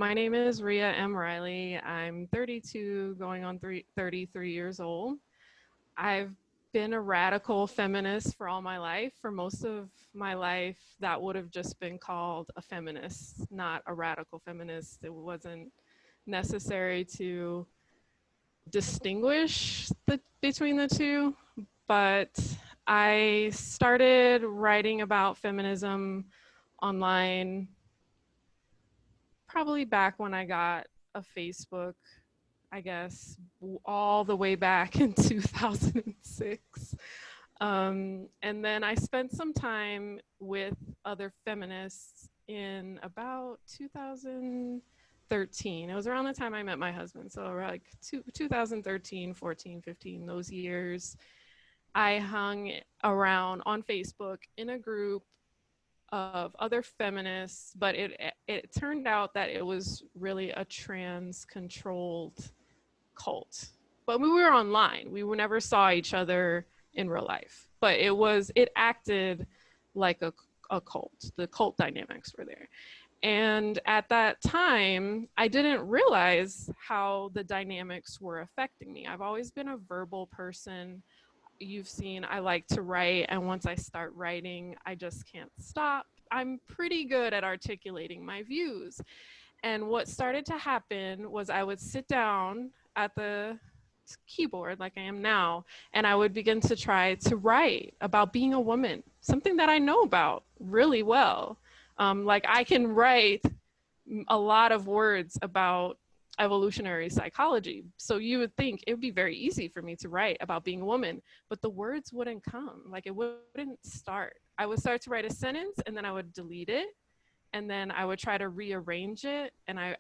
My name is Rhea M. Riley. I'm 32, going on 33 years old. I've been a radical feminist for all my life. For most of my life, that would have just been called a feminist, not a radical feminist. It wasn't necessary to distinguish between the two, but I started writing about feminism online probably back when I got a Facebook, I guess, all the way back in 2006. And then I spent some time with other feminists in about 2013. It was around the time I met my husband. So like 2013, 14, 15, those years, I hung around on Facebook in a group of other feminists, but it turned out that it was really a trans controlled cult. But we were online. We never saw each other in real life, but it acted like a cult. The cult dynamics were there. And at that time, I didn't realize how the dynamics were affecting me. I've always been a verbal person. You've seen I like to write, and once I start writing, I just can't stop. I'm pretty good at articulating my views. And what started to happen was I would sit down at the keyboard like I am now, and I would begin to try to write about being a woman, something that I know about really well. Like I can write a lot of words about evolutionary psychology. So you would think it would be very easy for me to write about being a woman, but the words wouldn't come. Like it wouldn't start. I would start to write a sentence and then I would delete it. And then I would try to rearrange it. And I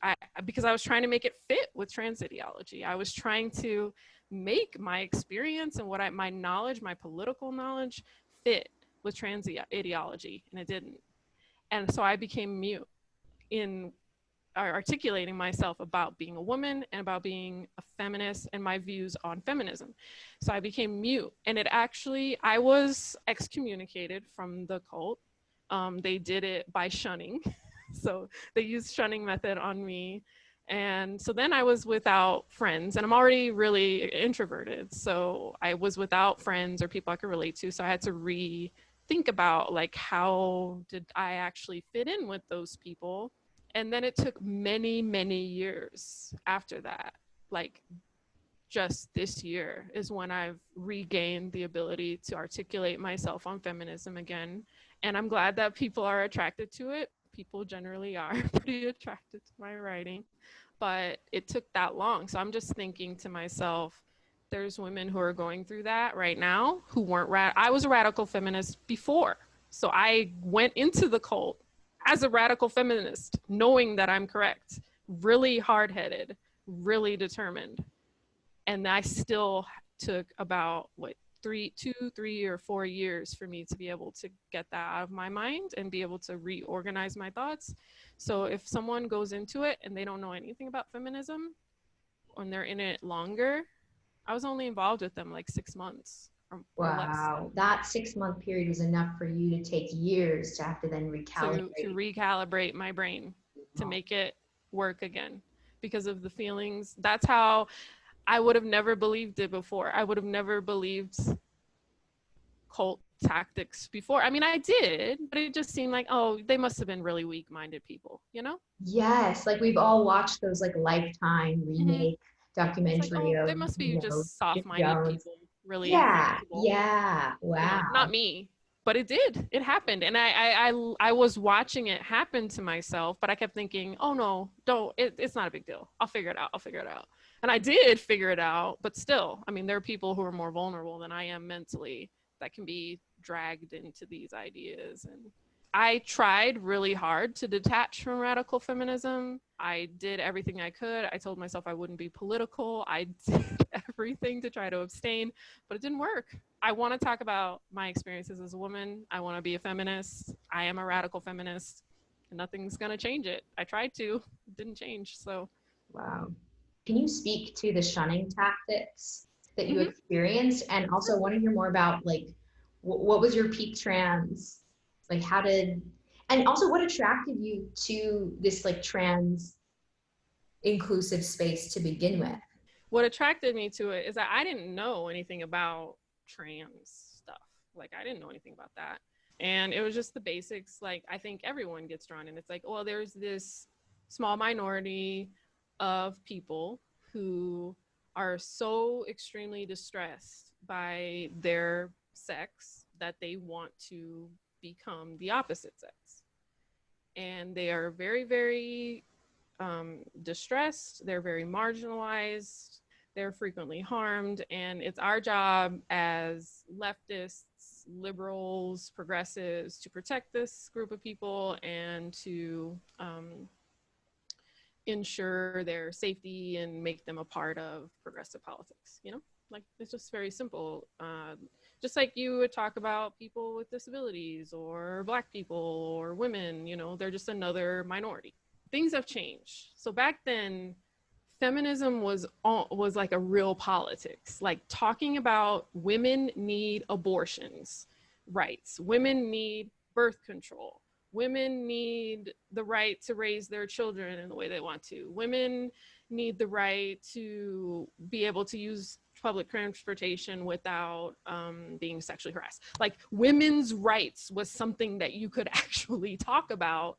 because I was trying to make it fit with trans ideology. I was trying to make my experience and my knowledge, my political knowledge fit with trans ideology, and it didn't. And so I became mute in articulating myself about being a woman and about being a feminist and my views on feminism. So I became mute, and I was excommunicated from the cult. They did it by shunning. So they used shunning method on me. And so then I was without friends, and I'm already really introverted. So I was without friends or people I could relate to. So I had to rethink about like, how did I actually fit in with those people? And then it took many, many years after that, like just this year is when I've regained the ability to articulate myself on feminism again. And I'm glad that people are attracted to it. People generally are pretty attracted to my writing, but it took that long. So I'm just thinking to myself, there's women who are going through that right now who weren't I was a radical feminist before. So I went into the cult as a radical feminist, knowing that I'm correct, really hard-headed, really determined. And I still took about 3 or 4 years for me to be able to get that out of my mind and be able to reorganize my thoughts. So if someone goes into it and they don't know anything about feminism, and they're in it longer, I was only involved with them like 6 months. Wow, that 6-month period was enough for you to take years to have to then recalibrate. To recalibrate my brain, to make it work again because of the feelings. That's how I would have never believed it before. I would have never believed cult tactics before. I mean, I did, but it just seemed like, oh, they must have been really weak-minded people, you know? Yes, like we've all watched those like Lifetime remake documentary like, oh, of, they must be just soft-minded people, really yeah, inflexible. yeah, wow. You know, not me, but it did. It happened, and I was watching it happen to myself, but I kept thinking, oh no, don't. It's not a big deal. I'll figure it out. I'll figure it out. And I did figure it out, but still, I mean, there are people who are more vulnerable than I am mentally that can be dragged into these ideas. And I tried really hard to detach from radical feminism. I did everything I could. I told myself I wouldn't be political. I did everything to try to abstain, but it didn't work. I want to talk about my experiences as a woman. I want to be a feminist. I am a radical feminist, and nothing's going to change it. I tried to, it didn't change. So, wow. Can you speak to the shunning tactics that you experienced? And also want to hear more about like, what was your peak trans? Like and also what attracted you to this like trans inclusive space to begin with. What attracted me to it is that I didn't know anything about trans stuff. Like, I didn't know anything about that. And it was just the basics. Like, I think everyone gets drawn in. It's like, well, there's this small minority of people who are so extremely distressed by their sex that they want to become the opposite sex. And they are very, very distressed. They're very marginalized. They're frequently harmed. And it's our job as leftists, liberals, progressives to protect this group of people and to ensure their safety and make them a part of progressive politics, you know? Like, it's just very simple. Just like you would talk about people with disabilities or Black people or women, you know, they're just another minority. Things have changed. So back then, feminism was like a real politics, like talking about women need abortions rights, women need birth control, women need the right to raise their children in the way they want to, women need the right to be able to use public transportation without being sexually harassed. Like, women's rights was something that you could actually talk about.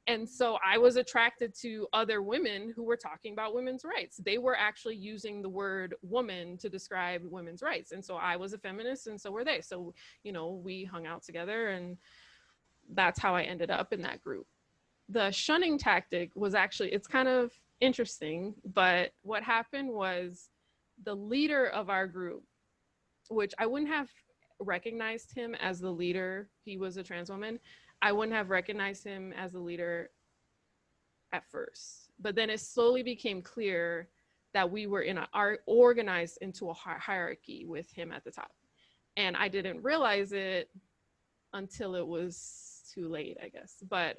And so I was attracted to other women who were talking about women's rights. They were actually using the word woman to describe women's rights. And so I was a feminist, and so were they. So, you know, we hung out together, and that's how I ended up in that group. The shunning tactic was actually, it's kind of interesting, but what happened was the leader of our group, which I wouldn't have recognized him as the leader, he was a trans woman. I wouldn't have recognized him as a leader at first, but then it slowly became clear that we were organized into a hierarchy with him at the top. And I didn't realize it until it was too late, I guess. But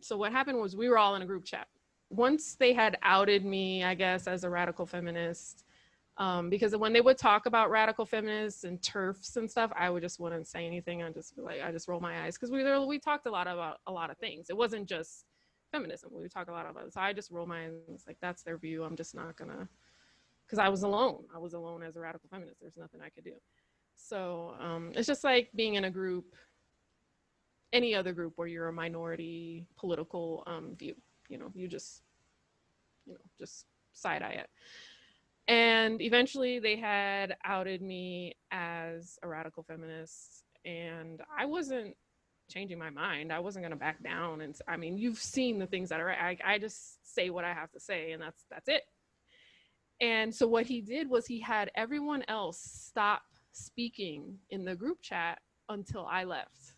so what happened was we were all in a group chat. Once they had outed me, I guess, as a radical feminist, because when they would talk about radical feminists and TERFs and stuff, I would just wouldn't say anything. I just roll my eyes, because we talked a lot about a lot of things. It wasn't just feminism. We would talk a lot about it. So I just roll my eyes. It's like, that's their view. I'm just not gonna, because I was alone. I was alone as a radical feminist. There's nothing I could do. So it's just like being in a group, any other group where you're a minority political view. You know, you just side eye it. And eventually they had outed me as a radical feminist, and I wasn't changing my mind. I wasn't going to back down. And I mean, you've seen the things that are right. I just say what I have to say, and that's it. And so what he did was he had everyone else stop speaking in the group chat until I left.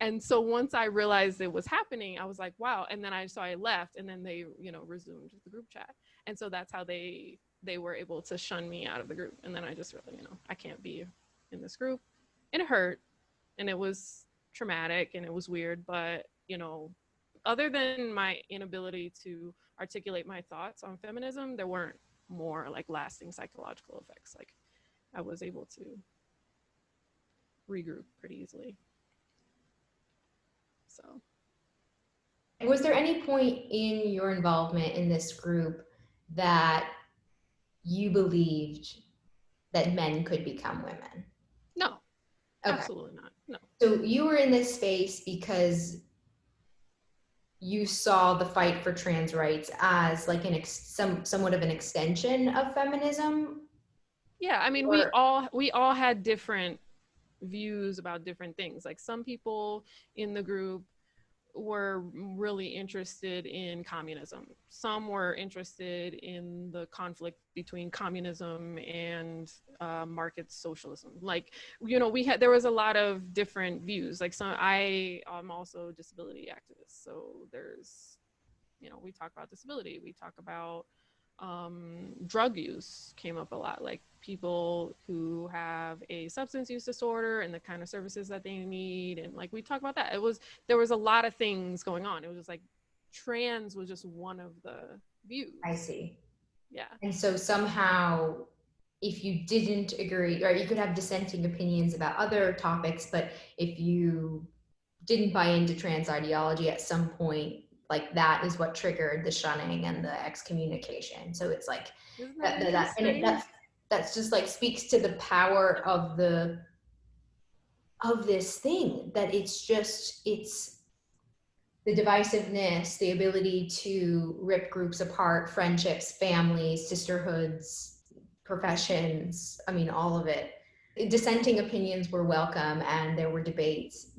And so once I realized it was happening, I was like, wow. And then I left, and then they, you know, resumed the group chat. And so that's how they were able to shun me out of the group. And then I just really, you know, I can't be in this group. And it hurt, and it was traumatic, and it was weird. But, you know, other than my inability to articulate my thoughts on feminism, there weren't more like lasting psychological effects. Like, I was able to regroup pretty easily. So, was there any point in your involvement in this group that you believed that men could become women? no, Okay. absolutely not. No. So you were in this space because you saw the fight for trans rights as like somewhat of an extension of feminism? Yeah, I mean, we all had different views about different things. Like, some people in the group were really interested in communism. Some were interested in the conflict between communism and market socialism. Like, you know, there was a lot of different views. Like, I'm also a disability activist. So there's, you know, we talk about disability. We talk about drug use came up a lot, like people who have a substance use disorder and the kind of services that they need. And like, we talk about that. There was a lot of things going on. It was just like, trans was just one of the views. I see. Yeah. And so somehow, if you didn't agree, or you could have dissenting opinions about other topics, but if you didn't buy into trans ideology at some point, like that is what triggered the shunning and the excommunication. So it's like Isn't that that and interesting? that's just like speaks to the power of this thing, that it's the divisiveness, the ability to rip groups apart, friendships, families, sisterhoods, professions. I mean, all of it. Dissenting opinions were welcome and there were debates,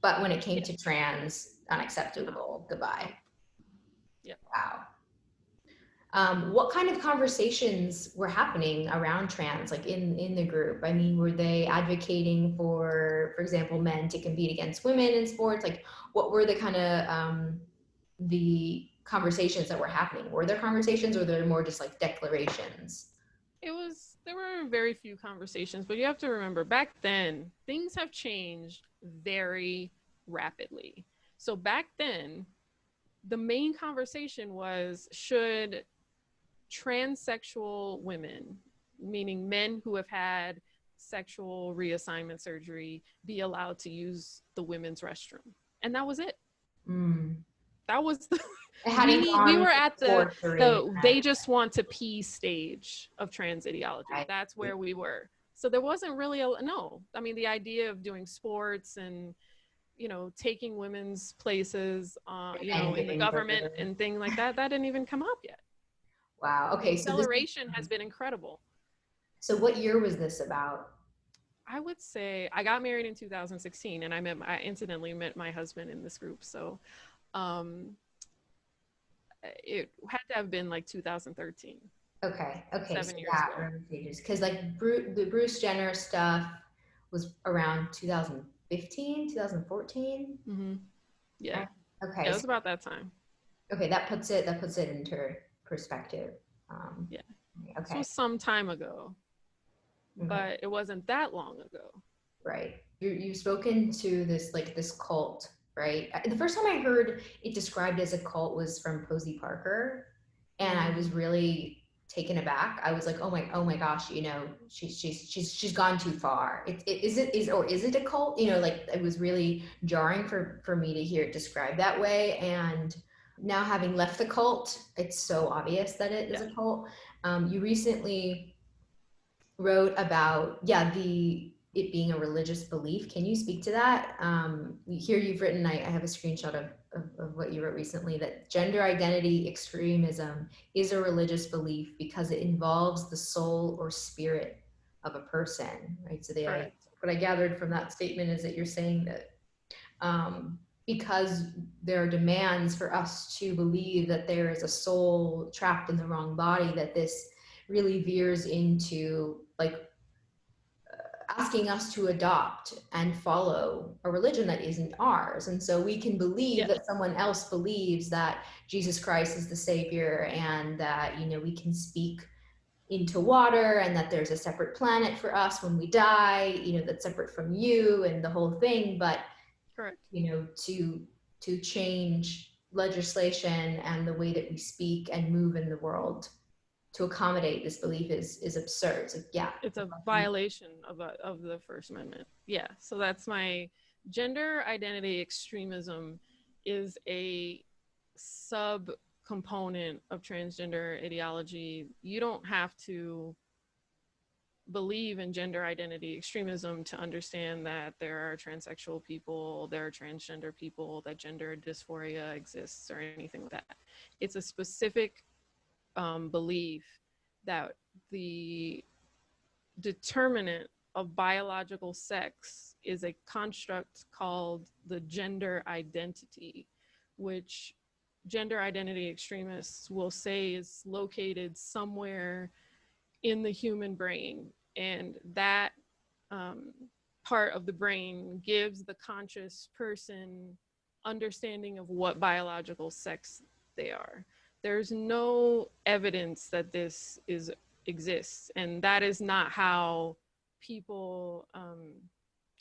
but when it came Yeah. to trans, No. unacceptable. Goodbye. Yeah. Wow. What kind of conversations were happening around trans, like in the group? I mean, were they advocating for example, men to compete against women in sports? Like, what were the kind of the conversations that were happening? Were there conversations, or were there more just like declarations? There were very few conversations, but you have to remember back then, things have changed very rapidly. So back then, the main conversation was, should transsexual women, meaning men who have had sexual reassignment surgery, be allowed to use the women's restroom? And that was it. Mm. That was the, It hadn't we gone were to at sports arena. the they just want to pee stage of trans ideology. Right. That's where we were. So there wasn't really a no. I mean, the idea of doing sports and, you know, taking women's places, you And know, in the giving government birth. and things like that, that didn't even come up yet. Wow. The Okay. acceleration has been incredible. So what year was this about? I would say I got married in 2016, and I incidentally met my husband in this group. So um, it had to have been like 2013. Okay. Okay. So 7 years yeah, ago. early stages. Because like the Bruce Jenner stuff was around 2015, 2014. Mm-hmm. Yeah. Right? Okay. Yeah, it So, was about that time. okay. That puts it into perspective. Um, Yeah. This okay. was some time ago, Okay. but it wasn't that long ago. Right. You've spoken to this like this cult, right? The first time I heard it described as a cult was from Posey Parker, and I was really taken aback. I was like, oh my gosh, you know, she's gone too far. Is it a cult? You know, like it was really jarring for me to hear it described that way. And now having left the cult, it's so obvious that it is Yeah. a cult. You recently wrote about the it being a religious belief. Can you speak to that? Here you've written, I have a screenshot of what you wrote recently, that gender identity extremism is a religious belief because it involves the soul or spirit of a person, right? So Correct. what I gathered from that statement is that you're saying that because there are demands for us to believe that there is a soul trapped in the wrong body, that this really veers into like asking us to adopt and follow a religion that isn't ours. And so we can believe Yeah. that someone else believes that Jesus Christ is the savior, and that, you know, we can speak into water, and that there's a separate planet for us when we die, you know, that's separate from you and the whole thing. But, Correct. you know, to change legislation and the way that we speak and move in the world to accommodate this belief is absurd. So yeah. It's a violation of the First Amendment. Yeah. So that's my gender identity extremism is a sub component of transgender ideology. You don't have to believe in gender identity extremism to understand that there are transsexual people, there are transgender people, that gender dysphoria exists, or anything like that. It's a specific belief that the determinant of biological sex is a construct called the gender identity, which gender identity extremists will say is located somewhere in the human brain. And that part of the brain gives the conscious person understanding of what biological sex they are. There's no evidence that this exists, and that is not how people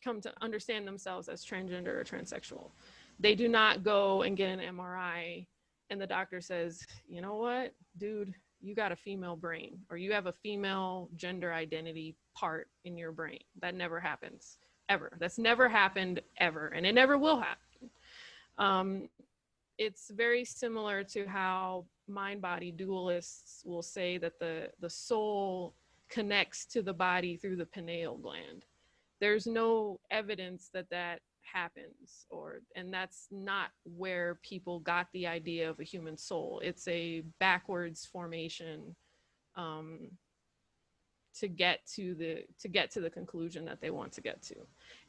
come to understand themselves as transgender or transsexual. They do not go and get an MRI and the doctor says, you know what, dude, you got a female brain, or you have a female gender identity part in your brain. That never happens, ever. That's never happened, ever. And it never will happen. it's very similar to how mind-body dualists will say that the soul connects to the body through the pineal gland. There's no evidence that that happens, and that's not where people got the idea of a human soul. It's a backwards formation, um, to get to the conclusion that they want to get to.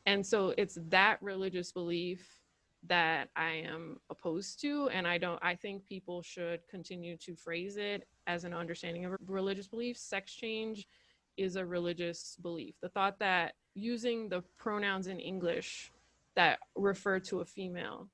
And so it's that religious belief that I am opposed to, and I think people should continue to phrase it as an understanding of religious beliefs. Sex change is a religious belief. The thought that using the pronouns in English that refer to a female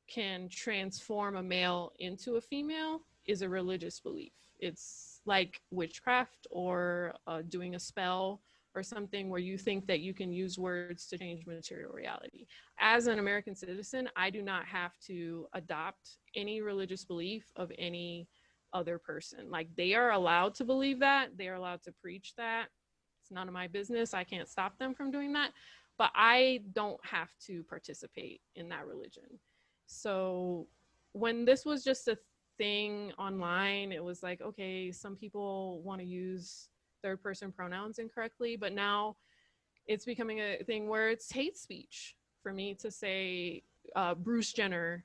can transform a male into a female is a religious belief. It's like witchcraft or doing a spell or something where you think that you can use words to change material reality. As an American citizen, I do not have to adopt any religious belief of any other person. Like, they are allowed to believe that, they are allowed to preach that. It's none of my business. I can't stop them from doing that. But I don't have to participate in that religion. So when this was just a thing online, it was like, okay, some people want to use third person pronouns incorrectly, but now it's becoming a thing where it's hate speech for me to say Bruce Jenner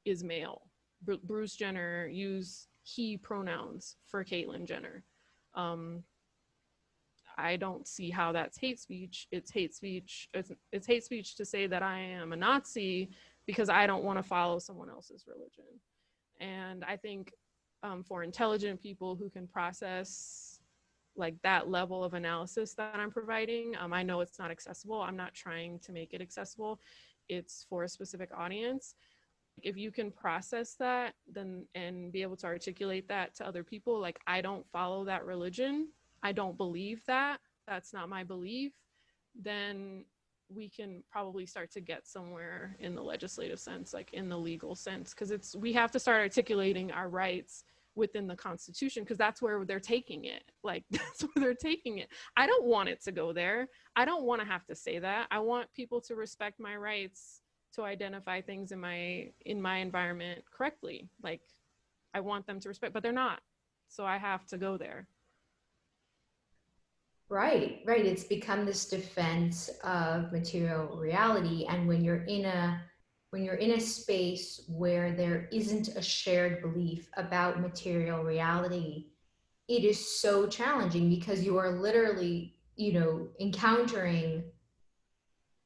is male. Bruce Jenner use he pronouns for Caitlyn Jenner. I don't see how that's hate speech. It's hate speech. It's hate speech to say that I am a Nazi because I don't want to follow someone else's religion. And I think for intelligent people who can process like that level of analysis that I'm providing, I know it's not accessible. I'm not trying to make it accessible. It's for a specific audience. If you can process that, then and be able to articulate that to other people, like, I don't follow that religion, I don't believe that, that's not my belief, then we can probably start to get somewhere in the legislative sense, like in the legal sense, because we have to start articulating our rights within the Constitution, because that's where they're taking it. Like, that's where they're taking it. I don't want it to go there. I don't want to have to say that. I want people to respect my rights to identify things in my environment correctly. Like, I want them to respect, but they're not. So I have to go there. Right, right. It's become this defense of material reality. And when you're in a space where there isn't a shared belief about material reality, it is so challenging because you are literally, encountering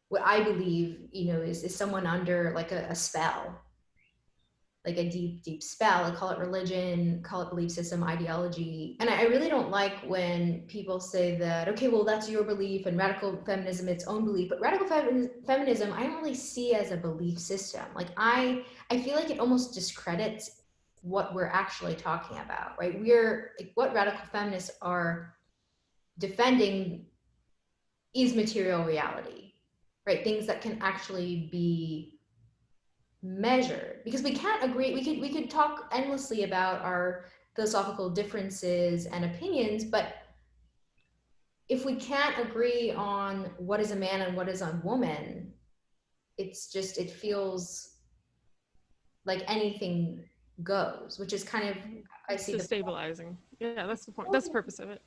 what I believe, is someone under like a spell, like a deep, deep spell. I call it religion, call it belief system, ideology. And I really don't like when people say that, okay, well, that's your belief and radical feminism, its own belief. But radical feminism, I don't really see as a belief system. Like, I feel like it almost discredits what we're actually talking about, right? We're like, what radical feminists are defending is material reality, right? Things that can actually be measured, because we can't agree. We could talk endlessly about our philosophical differences and opinions, but if we can't agree on what is a man and what is a woman, it feels like anything goes, which is kind of, I It's see the destabilizing. Yeah, that's the point. That's the purpose of it.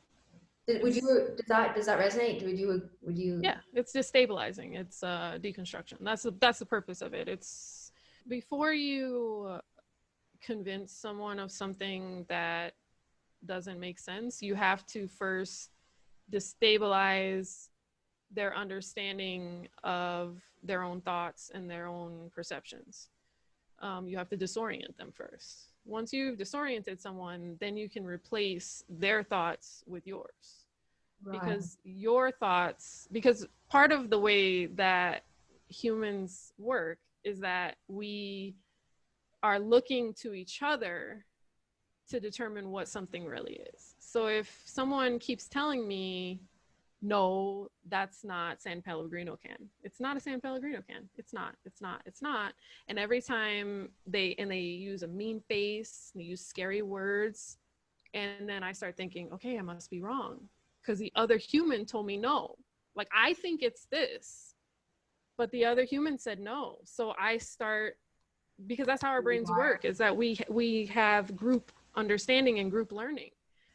would It's you does that resonate? Would you Yeah, it's destabilizing. It's deconstruction. That's the purpose of it. It's before you convince someone of something that doesn't make sense, you have to first destabilize their understanding of their own thoughts and their own perceptions. You have to disorient them first. Once you've disoriented someone, then you can replace their thoughts with yours. right, Because part of the way that humans work is that we are looking to each other to determine what something really is. So if someone keeps telling me, no, that's not San Pellegrino can. It's not a San Pellegrino can. It's not. And every time they use a mean face, they use scary words. And then I start thinking, okay, I must be wrong, because the other human told me no. Like, I think it's this, but the other human said no. So I start because that's how our brains work, is that we have group understanding and group learning.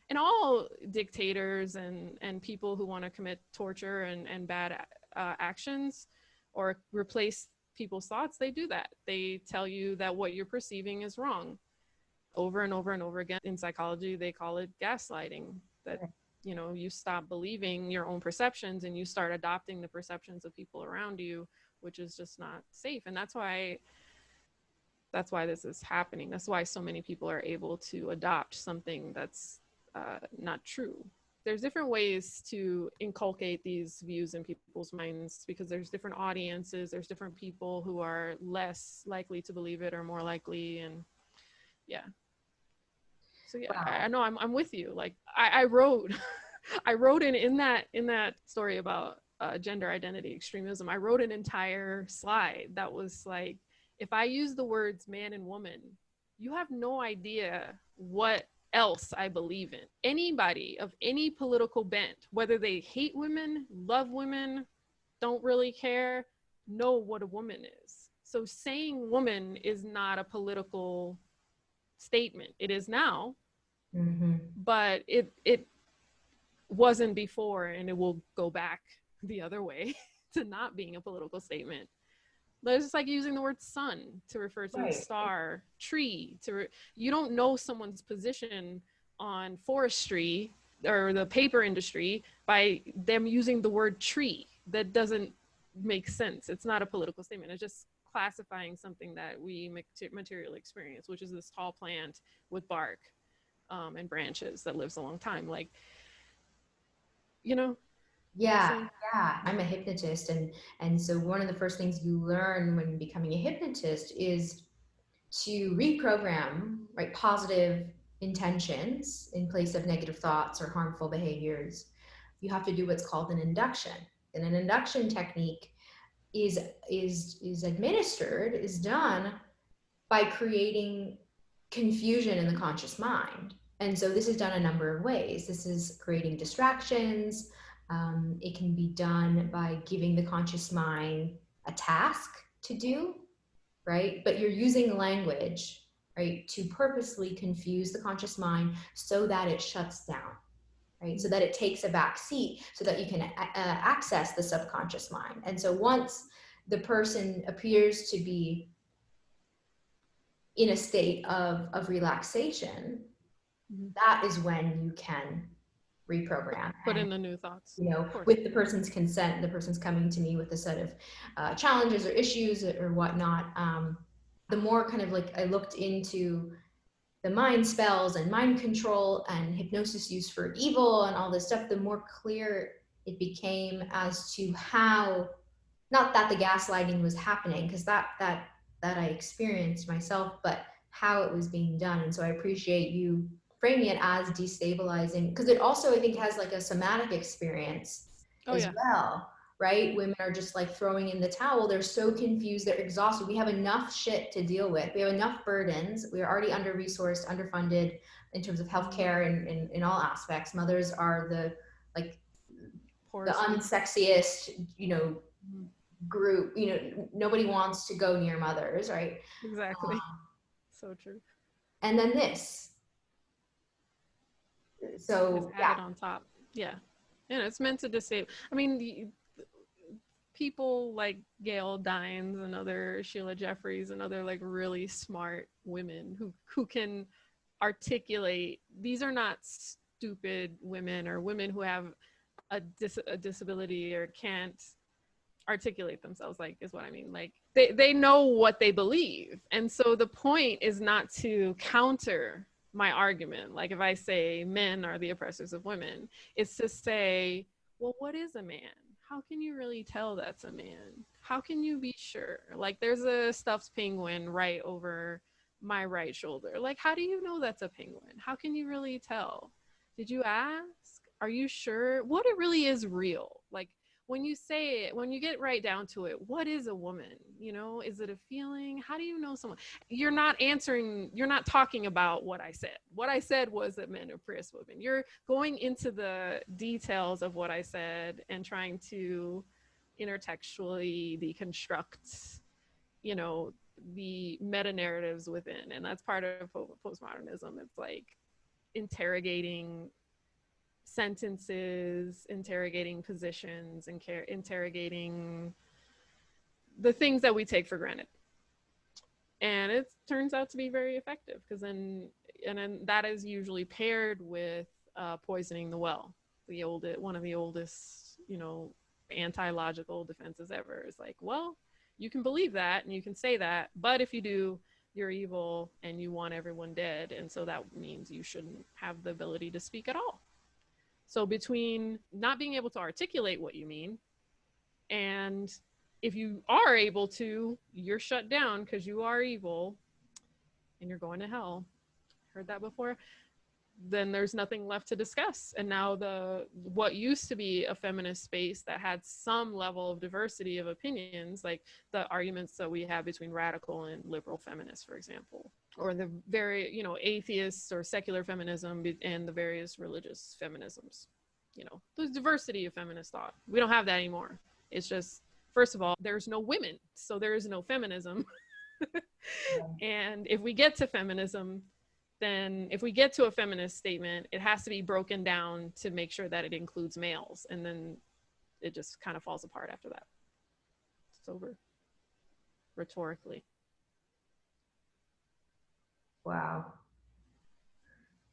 And all dictators and people who want to commit torture and bad actions or replace people's thoughts, they do that. They tell you that what you're perceiving is wrong over and over and over again. In psychology, they call it gaslighting, that you know, you stop believing your own perceptions and you start adopting the perceptions of people around you, which is just not safe. And that's why this is happening. That's why so many people are able to adopt something that's not true. There's different ways to inculcate these views in people's minds, because there's different audiences, there's different people who are less likely to believe it or more likely. And yeah. So yeah, wow. I know I'm with you. Like I wrote, I wrote in that story about gender identity extremism, I wrote an entire slide that was like, if I use the words man and woman, you have no idea what else I believe in. Anybody of any political bent, whether they hate women, love women, don't really care, know what a woman is. So saying woman is not a political statement. It is now, but it wasn't before, and it will go back the other way to not being a political statement. It's just like using the word sun to refer to the star, tree. You don't know someone's position on forestry or the paper industry by them using the word tree. That doesn't make sense. It's not a political statement. It's just classifying something that we materially experience, which is this tall plant with bark and branches that lives a long time. Like, you know. Yeah, I'm a hypnotist, and so one of the first things you learn when becoming a hypnotist is to reprogram, right, positive intentions in place of negative thoughts or harmful behaviors. You have to do what's called an induction. And an induction technique is administered, is done by creating confusion in the conscious mind. And so this is done a number of ways. This is creating distractions. It can be done by giving the conscious mind a task to do, right? But you're using language, right, to purposely confuse the conscious mind so that it shuts down, right? So that it takes a back seat so that you can access the subconscious mind. And so once the person appears to be in a state of relaxation, that is when you can reprogram. Put in the new thoughts. You know, with the person's consent, the person's coming to me with a set of challenges or issues or whatnot. The more kind of like I looked into the mind spells and mind control and hypnosis used for evil and all this stuff, the more clear it became as to how, not that the gaslighting was happening, because that I experienced myself, but how it was being done. And so I appreciate you framing it as destabilizing, because it also, I think, has like a somatic experience as well, right? Women are just like throwing in the towel. They're so confused, they're exhausted. We have enough shit to deal with. We have enough burdens. We are already under-resourced, underfunded in terms of healthcare and in all aspects. Mothers are the unsexiest, you know, group. You know, nobody wants to go near mothers, right? Exactly. So true. And then this. So added on top. Yeah. And it's meant to disable. I mean, people like Gail Dines and other Sheila Jeffries and other like really smart women who can articulate. These are not stupid women or women who have a disability or can't articulate themselves, like, is what I mean. Like they know what they believe. And so the point is not to counter my argument. Like if I say men are the oppressors of women, it's to say, well, what is a man? How can you really tell that's a man? How can you be sure? Like there's a stuffed penguin right over my right shoulder. Like, how do you know that's a penguin? How can you really tell? Did you ask? Are you sure? What it really is real? Like when you say it, when you get right down to it, what is a woman? You know, is it a feeling? How do you know someone? You're not answering, you're not talking about what I said. What I said was that men oppress women. You're going into the details of what I said and trying to intertextually deconstruct, you know, the meta narratives within, and that's part of postmodernism. It's like interrogating sentences, interrogating positions, and interrogating the things that we take for granted. And it turns out to be very effective, because then that is usually paired with poisoning the well. One of the oldest, anti-logical defenses ever is like, well, you can believe that and you can say that, but if you do, you're evil and you want everyone dead, and so that means you shouldn't have the ability to speak at all. So between not being able to articulate what you mean, and if you are able to, you're shut down because you are evil and you're going to hell. Heard that before? Then there's nothing left to discuss. And now what used to be a feminist space that had some level of diversity of opinions, like the arguments that we have between radical and liberal feminists, for example, or the very, atheists or secular feminism and the various religious feminisms. There's diversity of feminist thought. We don't have that anymore. It's just, first of all, there's no women, so there is no feminism. And if we get to feminism, then if we get to a feminist statement, it has to be broken down to make sure that it includes males. And then it just kind of falls apart after that. It's over rhetorically. Wow.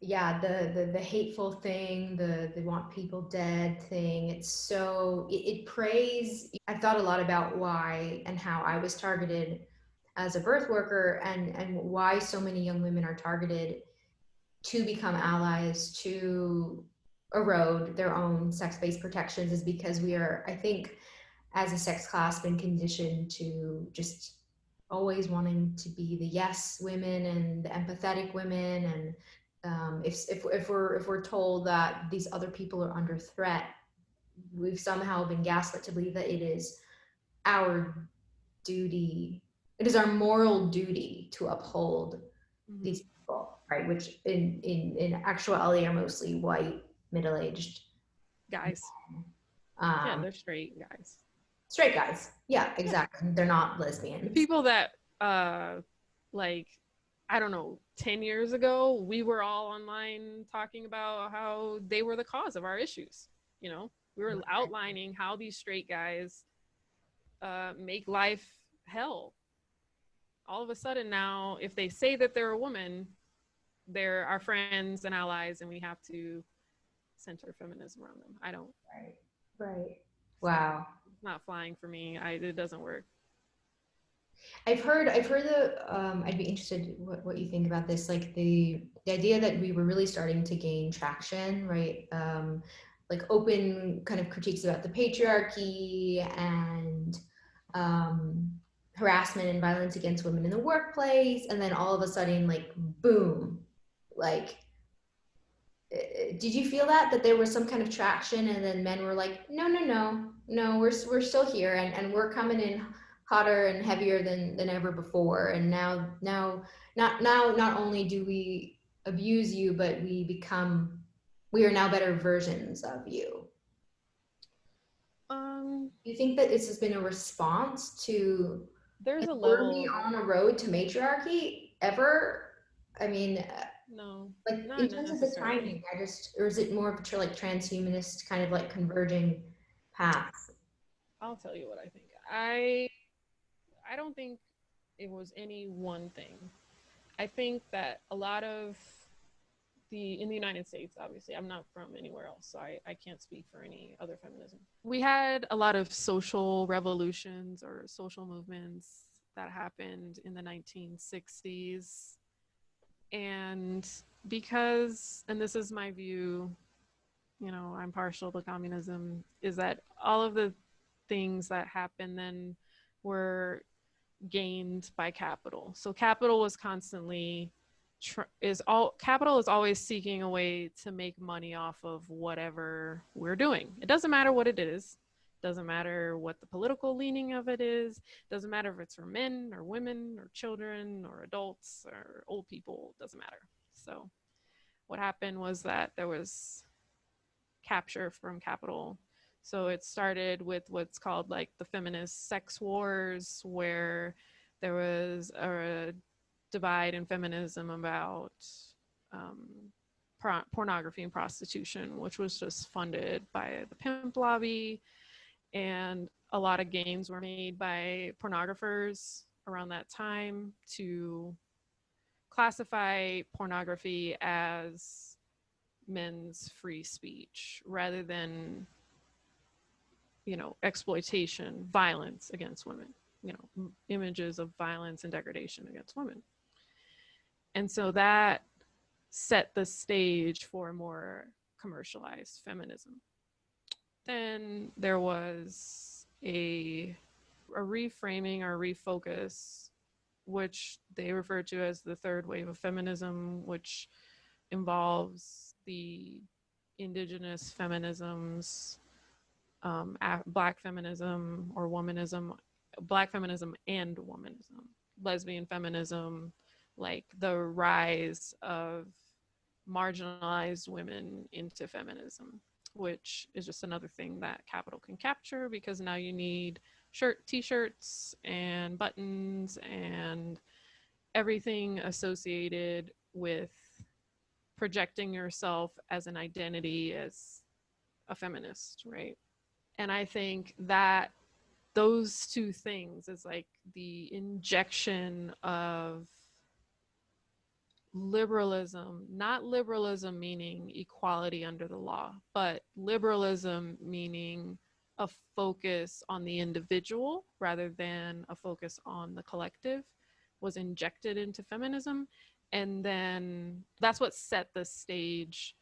Yeah, the hateful thing, the want people dead thing. It's so it preys. I've thought a lot about why and how I was targeted as a birth worker, and why so many young women are targeted to become allies, to erode their own sex-based protections, is because we are, I think, as a sex class, been conditioned to just always wanting to be the yes women and the empathetic women. And if we're told that these other people are under threat, we've somehow been gaslit to believe that it is our duty, it is our moral duty to uphold these people, right? Which in actuality are mostly white, middle-aged guys. Yeah, they're straight guys. Straight guys. Yeah, exactly. They're not lesbians. The people that like, I don't know, 10 years ago, we were all online talking about how they were the cause of our issues. We were outlining how these straight guys make life hell. All of a sudden now, if they say that they're a woman, they're our friends and allies, and we have to center feminism around them. I don't. Right. Wow. It's not flying for me. It doesn't work. I've heard I'd be interested what you think about this, like the idea that we were really starting to gain traction, right? Like open kind of critiques about the patriarchy and harassment and violence against women in the workplace, and then all of a sudden, like, boom, like, did you feel that there was some kind of traction, and then men were like, no, we're still here, and we're coming in hotter and heavier than ever before, and now not only do we abuse you, but we are now better versions of you? Do you think that this has been a response to, there's a were level we on a road to matriarchy ever? I mean, no, like, not in terms of the timing, or is it more of a like transhumanist kind of like converging paths? I'll tell you what I think. I don't think it was any one thing. I think that a lot of in the United States, obviously, I'm not from anywhere else, so I can't speak for any other feminism. We had a lot of social revolutions or social movements that happened in the 1960s. And because, and this is my view, I'm partial to communism, is that all of the things that happened then were gained by capital. So capital was constantly capital is always seeking a way to make money off of whatever we're doing. It doesn't matter what it is. Doesn't matter what the political leaning of it is. Doesn't matter if it's for men or women or children or adults or old people. Doesn't matter. So what happened was that there was capture from capital. So it started with what's called like the Feminist Sex Wars, where There was a divide in feminism about um, pornography and prostitution, which was just funded by the pimp lobby. And a lot of gains were made by pornographers around that time to classify pornography as men's free speech rather than, exploitation, violence against women, images of violence and degradation against women. And so that set the stage for more commercialized feminism. Then there was a reframing or refocus, which they refer to as the third wave of feminism, which involves the indigenous feminisms, Black feminism or womanism, Black feminism and womanism, lesbian feminism, like the rise of marginalized women into feminism, which is just another thing that capital can capture, because now you need t-shirts and buttons and everything associated with projecting yourself as an identity as a feminist, right? And I think that those two things is like the injection of liberalism, not liberalism meaning equality under the law, but liberalism meaning a focus on the individual rather than a focus on the collective, was injected into feminism. And then that's what set the stage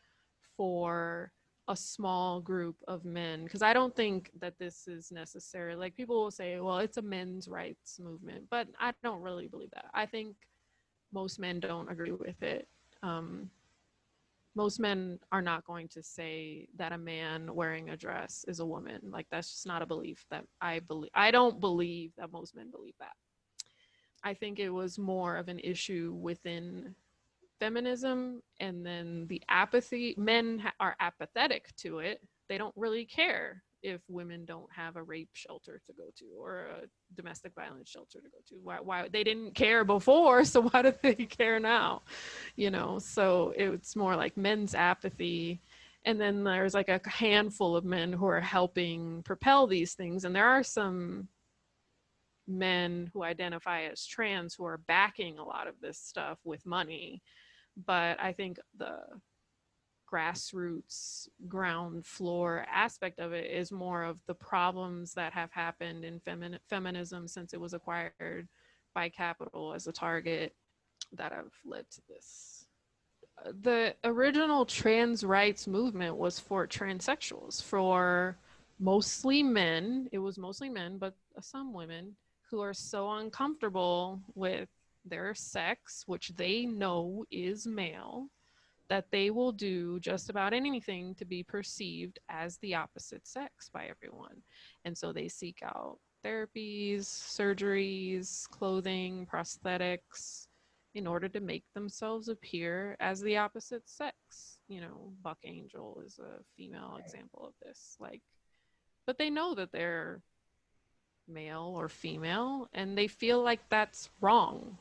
for a small group of men, because I don't think that this is necessary. Like, people will say, well, it's a men's rights movement, but I don't really believe that. I think most men don't agree with it. Um, Most men are not going to say that a man wearing a dress is a woman. Like, that's just not a belief that I believe. I don't believe that most men believe that. I think it was more of an issue within feminism, and then the apathy. Men are apathetic to it. They don't really care if women don't have a rape shelter to go to or a domestic violence shelter to go to. Why they didn't care before, so why do they care now? So it's more like men's apathy. And then there's like a handful of men who are helping propel these things, and there are some men who identify as trans who are backing a lot of this stuff with money. But I think the grassroots, ground floor aspect of it is more of the problems that have happened in feminism since it was acquired by capital as a target that have led to this. The original trans rights movement was for transsexuals, for mostly men. It was mostly men, but some women who are so uncomfortable with their sex, which they know is male, that they will do just about anything to be perceived as the opposite sex by everyone. And so they seek out therapies, surgeries, clothing, prosthetics in order to make themselves appear as the opposite sex. Buck Angel is a female example of this. Like, but they know that they're male or female, and they feel like that's wrong.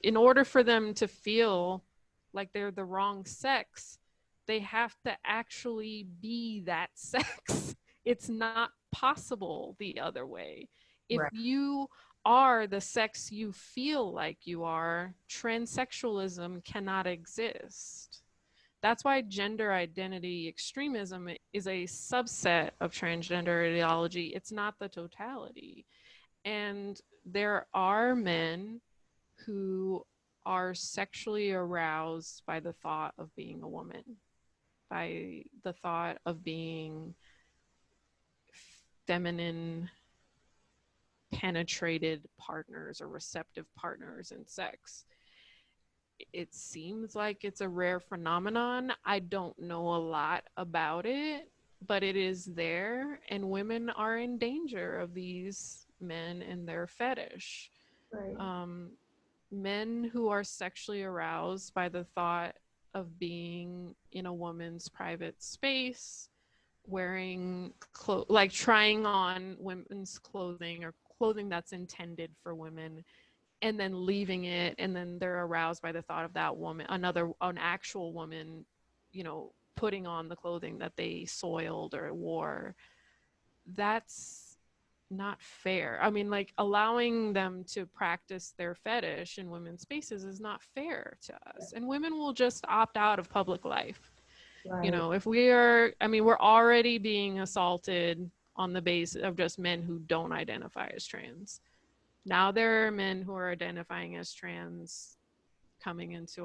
In order for them to feel like they're the wrong sex, they have to actually be that sex. It's not possible the other way. If Right. you are the sex you feel like you are, transsexualism cannot exist. That's why gender identity extremism is a subset of transgender ideology. It's not the totality. And there are men who are sexually aroused by the thought of being a woman, by the thought of being feminine penetrated partners or receptive partners in sex. It seems like it's a rare phenomenon. I don't know a lot about it, but it is there, and women are in danger of these men and their fetish. Right. Men who are sexually aroused by the thought of being in a woman's private space, wearing like trying on women's clothing or clothing that's intended for women, and then leaving it, and then they're aroused by the thought of that woman, an actual woman, putting on the clothing that they soiled or wore. That's not fair. I mean, like, allowing them to practice their fetish in women's spaces is not fair to us. And women will just opt out of public life. Right. If we are, I mean, we're already being assaulted on the basis of just men who don't identify as trans. Now there are men who are identifying as trans coming into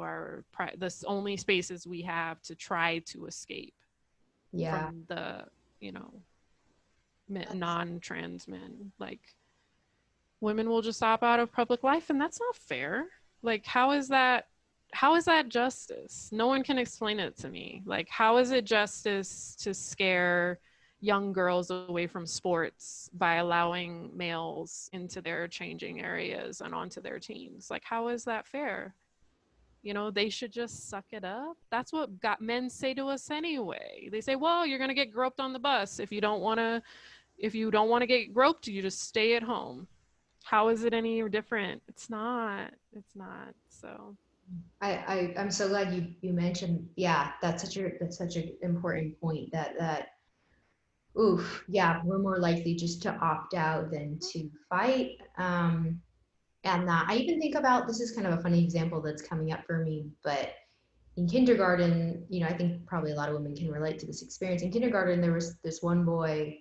the only spaces we have to try to escape Yeah. from the, you know, That's, non-trans men. Like, women will just opt out of public life, and that's not fair. Like, how is that justice? No one can explain it to me. Like, how is it justice to scare young girls away from sports by allowing males into their changing areas and onto their teams? Like, how is that fair? They should just suck it up. That's what men say to us anyway. They say, well, you're going to get groped on the bus. If you don't want to get groped, you just stay at home. How is it any different? It's not. So I'm so glad you mentioned, yeah, that's such an important point that oof, yeah, we're more likely just to opt out than to fight. And that I even think about, this is kind of a funny example that's coming up for me, but in kindergarten, I think probably a lot of women can relate to this experience. In kindergarten, there was this one boy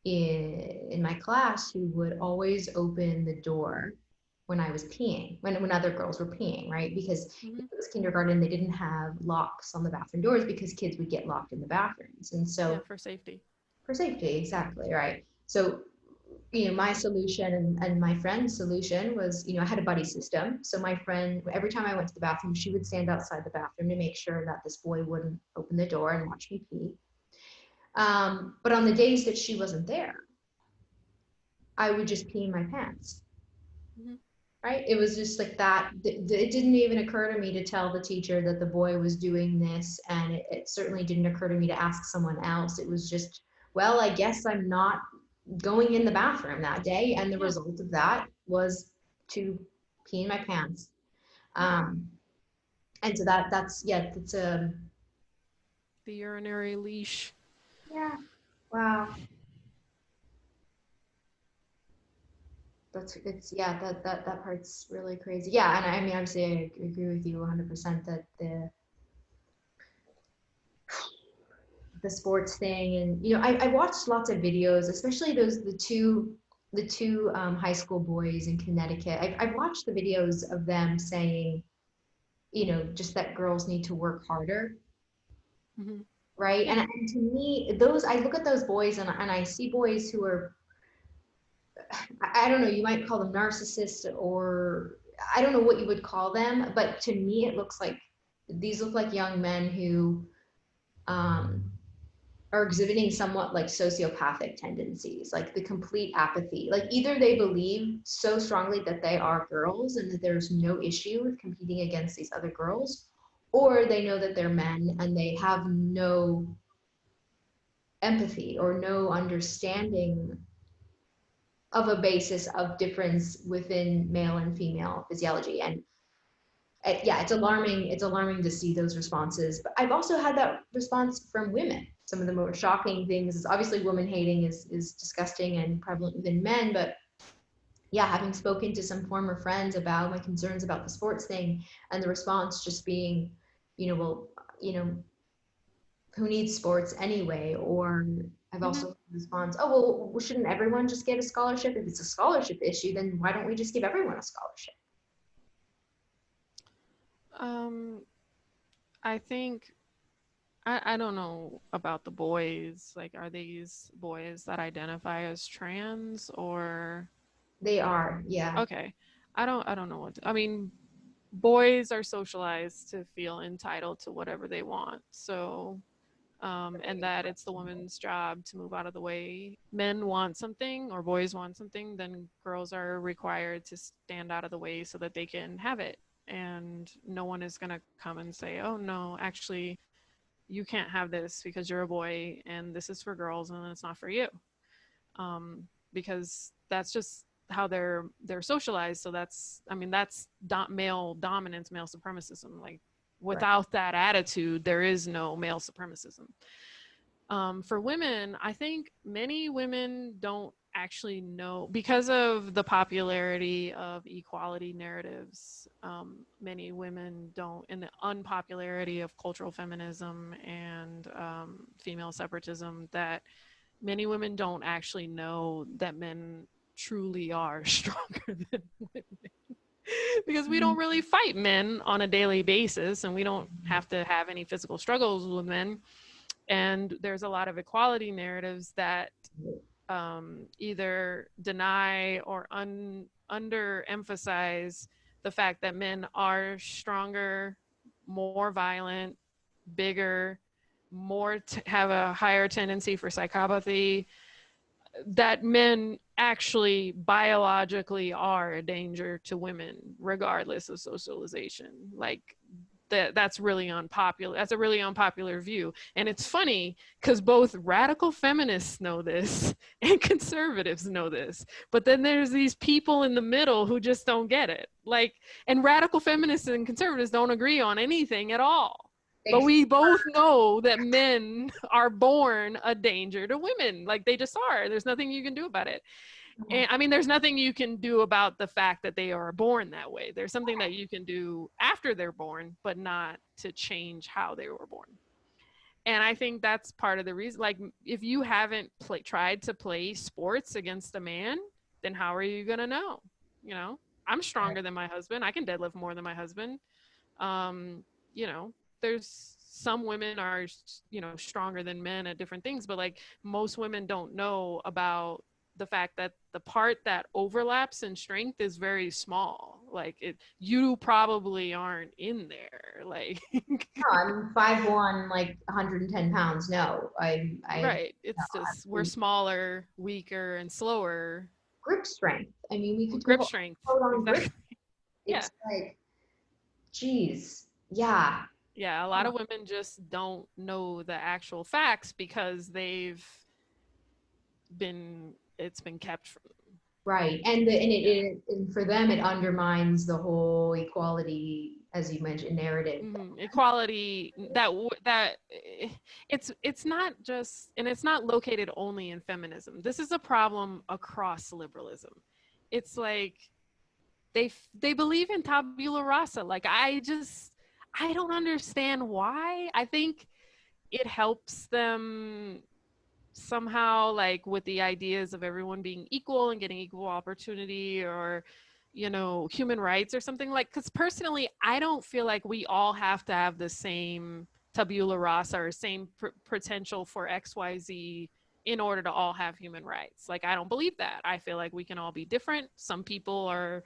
in my class who would always open the door when I was peeing, when other girls were peeing, right? Because mm-hmm. it was kindergarten, they didn't have locks on the bathroom doors because kids would get locked in the bathrooms. And Yeah, so for safety. for safety, exactly, right. So my solution and my friend's solution was, I had a buddy system. So my friend, every time I went to the bathroom, she would stand outside the bathroom to make sure that this boy wouldn't open the door and watch me pee. But on the days that she wasn't there, I would just pee in my pants. Mm-hmm. Right? It was just like that. It didn't even occur to me to tell the teacher that the boy was doing this. And it certainly didn't occur to me to ask someone else. It was just, well, I guess I'm not going in the bathroom that day. And the Yeah. result of that was to pee in my pants. Um, and so yeah, that's a, The urinary leash. yeah, wow. Yeah, that part's really crazy. Yeah. And I mean, obviously I agree with you 100% that the sports thing. And I watched lots of videos, especially the two high school boys in Connecticut. I've watched the videos of them saying, just that girls need to work harder, Mm-hmm. right? Yeah. And to me, those, I look at those boys and I see boys who are, I don't know, you might call them narcissists, or I don't know what you would call them, but to me it looks like these look like young men who um, are exhibiting somewhat like sociopathic tendencies, like the complete apathy. Like either they believe so strongly that they are girls and that there's no issue with competing against these other girls, or they know that they're men and they have no empathy or no understanding of a basis of difference within male and female physiology. And yeah, it's alarming. It's alarming to see those responses. But I've also had that response from women. Some of the more shocking things is obviously woman hating is disgusting and prevalent within men. But yeah, having spoken to some former friends about my concerns about the sports thing, and the response just being, well, who needs sports anyway? Or I've Mm-hmm. also response, oh well, shouldn't everyone just get a scholarship? If it's a scholarship issue, then why don't we just give everyone a scholarship? Um, I think I don't know about the boys. Like, are these boys that identify as trans or They are, yeah. okay? I don't know I mean, boys are socialized to feel entitled to whatever they want. So and that it's the woman's job to move out of the way. Men want something or boys want something, then girls are required to stand out of the way so that they can have it. And no one is going to come and say, oh, no, actually, you can't have this because you're a boy and this is for girls and it's not for you. Because that's just they're socialized. So that's, I mean, that's male dominance, male supremacism. Like Right. without that attitude, there is no male supremacism. For women, I think many women don't actually know, because of the popularity of equality narratives. Many women don't, and the unpopularity of cultural feminism and female separatism, that many women don't actually know that men truly are stronger than women. Because we don't really fight men on a daily basis, and we don't have to have any physical struggles with men. And there's a lot of equality narratives that either deny or underemphasize the fact that men are stronger, more violent, bigger, have a higher tendency for psychopathy, that men actually biologically are a danger to women regardless of socialization. Like that's really unpopular. That's a really unpopular view. And it's funny because both radical feminists know this and conservatives know this. But then there's these people in the middle who just don't get it. Like, and radical feminists and conservatives don't agree on anything at all. But we both know that men are born a danger to women. Like they just are. There's nothing you can do about it. And I mean, there's nothing you can do about the fact that they are born that way. There's something that you can do after they're born, but not to change how they were born. And I think that's part of the reason. Like, if you haven't tried to play sports against a man, then how are you going to know? You know, I'm stronger than my husband. I can deadlift more than my husband. You know, there's some women are, you know, stronger than men at different things, but like most women don't know about the fact that the part that overlaps in strength is very small. Like you probably aren't in there. Like, No, I'm 5'1", like 110 pounds. No, right. no, It's just, we're smaller, weaker, and slower. grip strength. I mean, we could Grip hold strength. on grip. Exactly. Yeah. It's like, geez, yeah, Yeah. A lot of women just don't know the actual facts because it's been kept from them. right. And for them, it undermines the whole equality, as you mentioned, narrative. Equality it's not just, and it's not located only in feminism. This is a problem across liberalism. It's like they believe in tabula rasa. Like I don't understand why. I think it helps them somehow, like with the ideas of everyone being equal and getting equal opportunity, or you know, human rights or something. Like, because personally I don't feel like we all have to have the same tabula rasa or same potential for XYZ in order to all have human rights. Like, I don't believe that. I feel like we can all be different. Some people are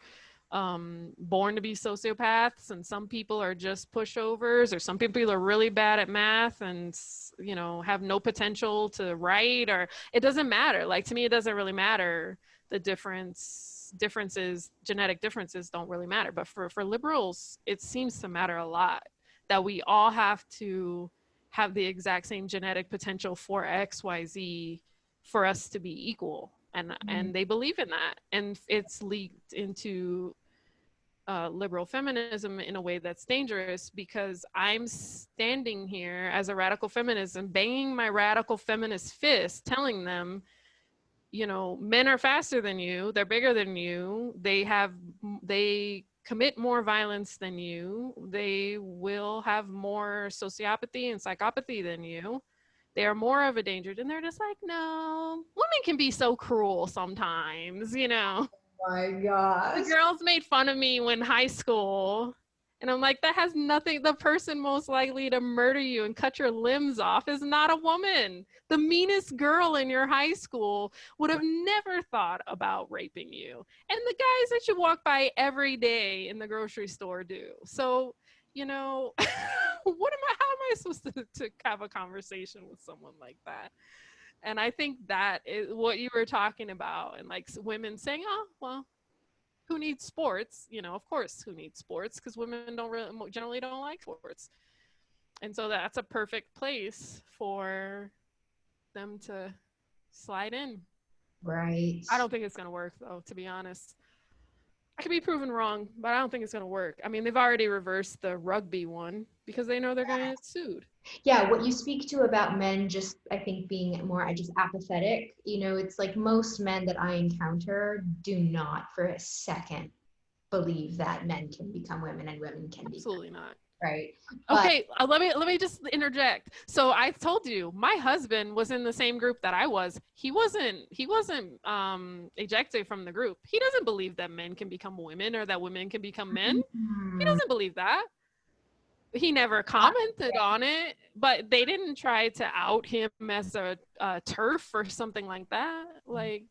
born to be sociopaths, and some people are just pushovers, or some people are really bad at math and, you know, have no potential to write, or it doesn't matter. Like, to me, it doesn't really matter. The differences, genetic differences don't really matter. But for liberals, it seems to matter a lot, that we all have to have the exact same genetic potential for XYZ for us to be equal. And they believe in that, and it's leaked into liberal feminism in a way that's dangerous, because I'm standing here as a radical feminist and banging my radical feminist fist, telling them, you know, men are faster than you, they're bigger than you, they commit more violence than you, they will have more sociopathy and psychopathy than you, they are more of a danger. And they're just like, no, women can be so cruel sometimes, you know. Oh my The gosh. girls made fun of me when high school. And I'm like, that has nothing. The person most likely to murder you and cut your limbs off is not a woman. The meanest girl in your high school would have never thought about raping you. And the guys that you walk by every day in the grocery store do. So, you know, how am I supposed to have a conversation with someone like that? And I think that is what you were talking about. And like women saying, oh, well, who needs sports? You know, of course, who needs sports? Because women don't really, generally don't like sports. And so that's a perfect place for them to slide in. Right. I don't think it's going to work, though, to be honest. I could be proven wrong, but I don't think it's going to work. I mean, they've already reversed the rugby one because they know they're going to get sued. Yeah, what you speak to about men just, I think, being more just apathetic, it's like most men that I encounter do not for a second believe that men can become women and women can be Absolutely not. men, right? But Okay, let me just interject. So I told you my husband was in the same group that I was. He wasn't ejected from the group. He doesn't believe that men can become women or that women can become men. He hmm, doesn't believe that. He never commented on it, but they didn't try to out him as a turf or something like that. Like,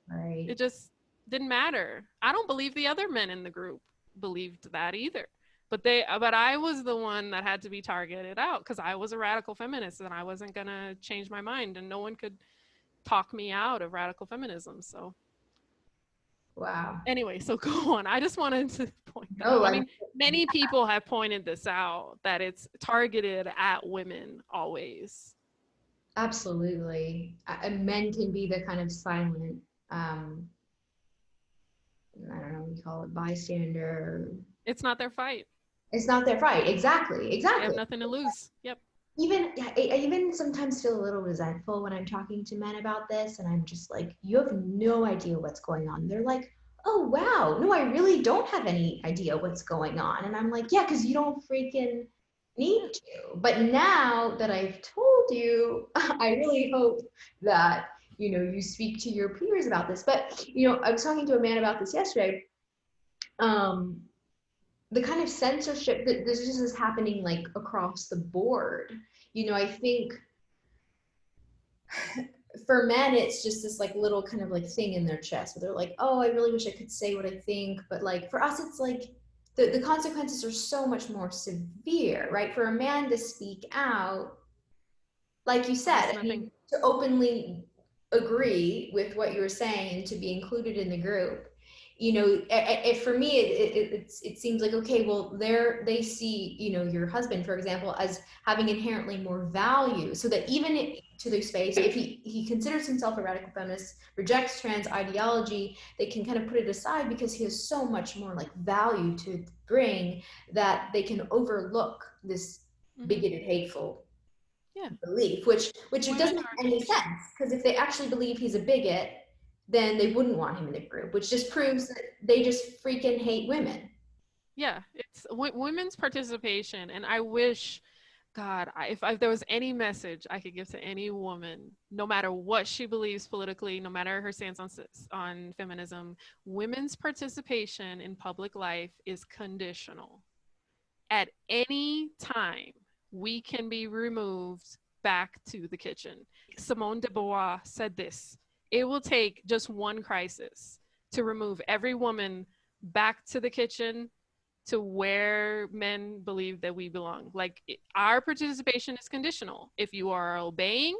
it right. just didn't matter. I don't believe the other men in the group believed that either. But I was the one that had to be targeted out because I was a radical feminist and I wasn't gonna change my mind, and no one could talk me out of radical feminism. So Wow. anyway, so go on. I just wanted to point that out. No, I I mean, many people have pointed this out, that it's targeted at women always. absolutely. Men can be the kind of silent, um, I don't know what you call it, bystander. It's not their fight. It's not their fight. Exactly. They have Exactly. nothing to lose. Yep. Even I even sometimes feel a little resentful when I'm talking to men about this, and I'm just like, you have no idea what's going on. They're like, oh wow, no, I really don't have any idea what's going on, and I'm like, yeah, because you don't freaking Yeah. need to. But now that I've told you, I really hope that you speak to your peers about this. But I was talking to a man about this yesterday. Um, the kind of censorship that this just is happening like across the board. I think for men it's just this like little kind of like thing in their chest where they're like, oh, I really wish I could say what I think, but like for us it's like the consequences are so much more severe, right? For a man to speak out, like you said, Costs I mean, nothing. to openly agree with what you were saying and to be included in the group, for me, it seems like, okay, well, they see, your husband, for example, as having inherently more value, so that even to their space, if he considers himself a radical feminist, rejects trans ideology, they can kind of put it aside because he has so much more like value to bring that they can overlook this Hmm. bigoted, hateful Yeah. belief, which it Women doesn't make are any conditioned. sense, because if they actually believe he's a bigot, then they wouldn't want him in the group, which just proves that they just freaking hate women. Yeah, it's women's participation, and I wish, God, if there was any message I could give to any woman, no matter what she believes politically, no matter her stance on feminism, women's participation in public life is conditional. At any time, we can be removed back to the kitchen. Simone de Beauvoir said this: it will take just one crisis to remove every woman back to the kitchen, to where men believe that we belong. Like, our participation is conditional. If you are obeying,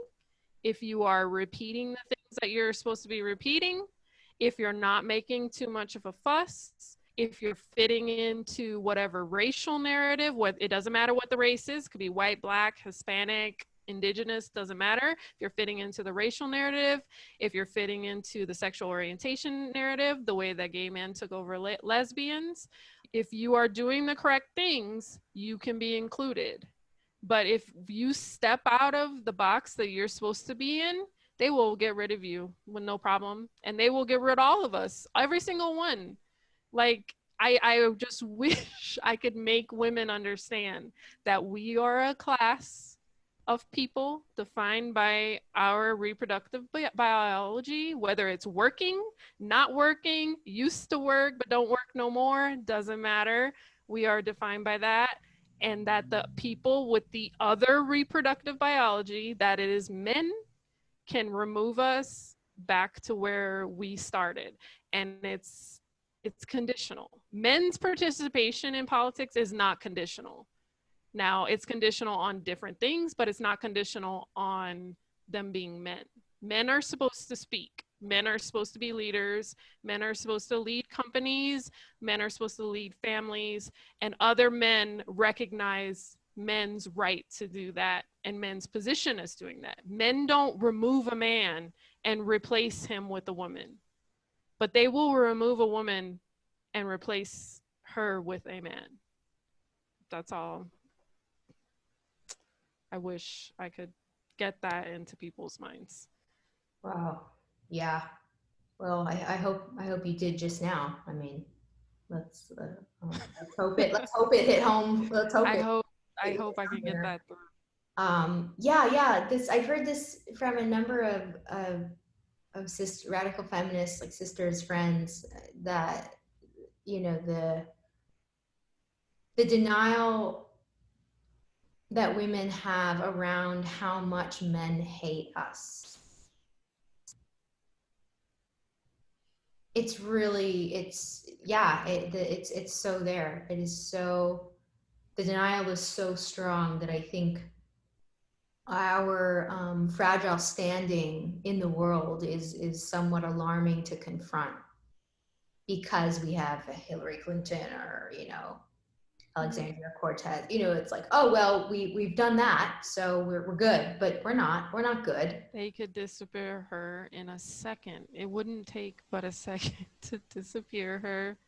if you are repeating the things that you're supposed to be repeating, if you're not making too much of a fuss, if you're fitting into whatever racial narrative, what it doesn't matter what the race is, could be white, black, Hispanic, indigenous, doesn't matter. If you're fitting into the racial narrative, if you're fitting into the sexual orientation narrative, the way that gay men took over lesbians, if you are doing the correct things, you can be included. But if you step out of the box that you're supposed to be in, they will get rid of you with no problem. And they will get rid of all of us, every single one. Like, I just wish I could make women understand that we are a class of people defined by our reproductive biology, whether it's working, not working, used to work, but don't work no more, doesn't matter. We are defined by that. And that the people with the other reproductive biology, that it is men, can remove us back to where we started. And it's conditional. Men's participation in politics is not conditional. Now, it's conditional on different things, but it's not conditional on them being men. Men are supposed to speak. Men are supposed to be leaders. Men are supposed to lead companies. Men are supposed to lead families. And other men recognize men's right to do that and men's position as doing that. Men don't remove a man and replace him with a woman, but they will remove a woman and replace her with a man. That's all. I wish I could get that into people's minds. Wow. Yeah. Well, I hope you did just now. I mean, let's hope it hit home. Let's hope I it. hope I Hit hope I can get here. that through. Yeah. This I've heard this from a number of radical feminists, like sisters, friends, that the denial that women have around how much men hate us. It's really, it's so there. It is so, the denial is so strong that I think our fragile standing in the world is somewhat alarming to confront, because we have a Hillary Clinton or Alexandria Cortez. It's like, oh well, we've done that, so we're good, but we're not good. They could disappear her in a second. It wouldn't take but a second to disappear her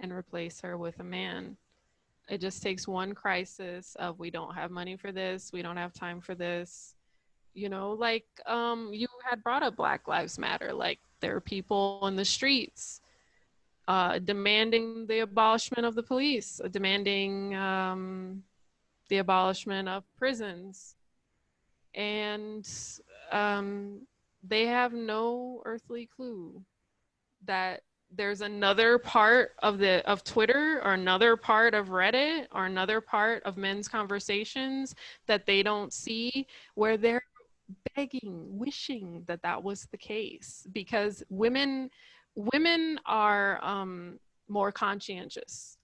and replace her with a man. It just takes one crisis of, we don't have money for this, we don't have time for this. Like you had brought up Black Lives Matter. Like, there are people in the streets demanding the abolishment of the police, demanding the abolishment of prisons, and they have no earthly clue that there's another part of Twitter, or another part of Reddit, or another part of men's conversations that they don't see, where they're begging, wishing that that was the case, because women are more conscientious.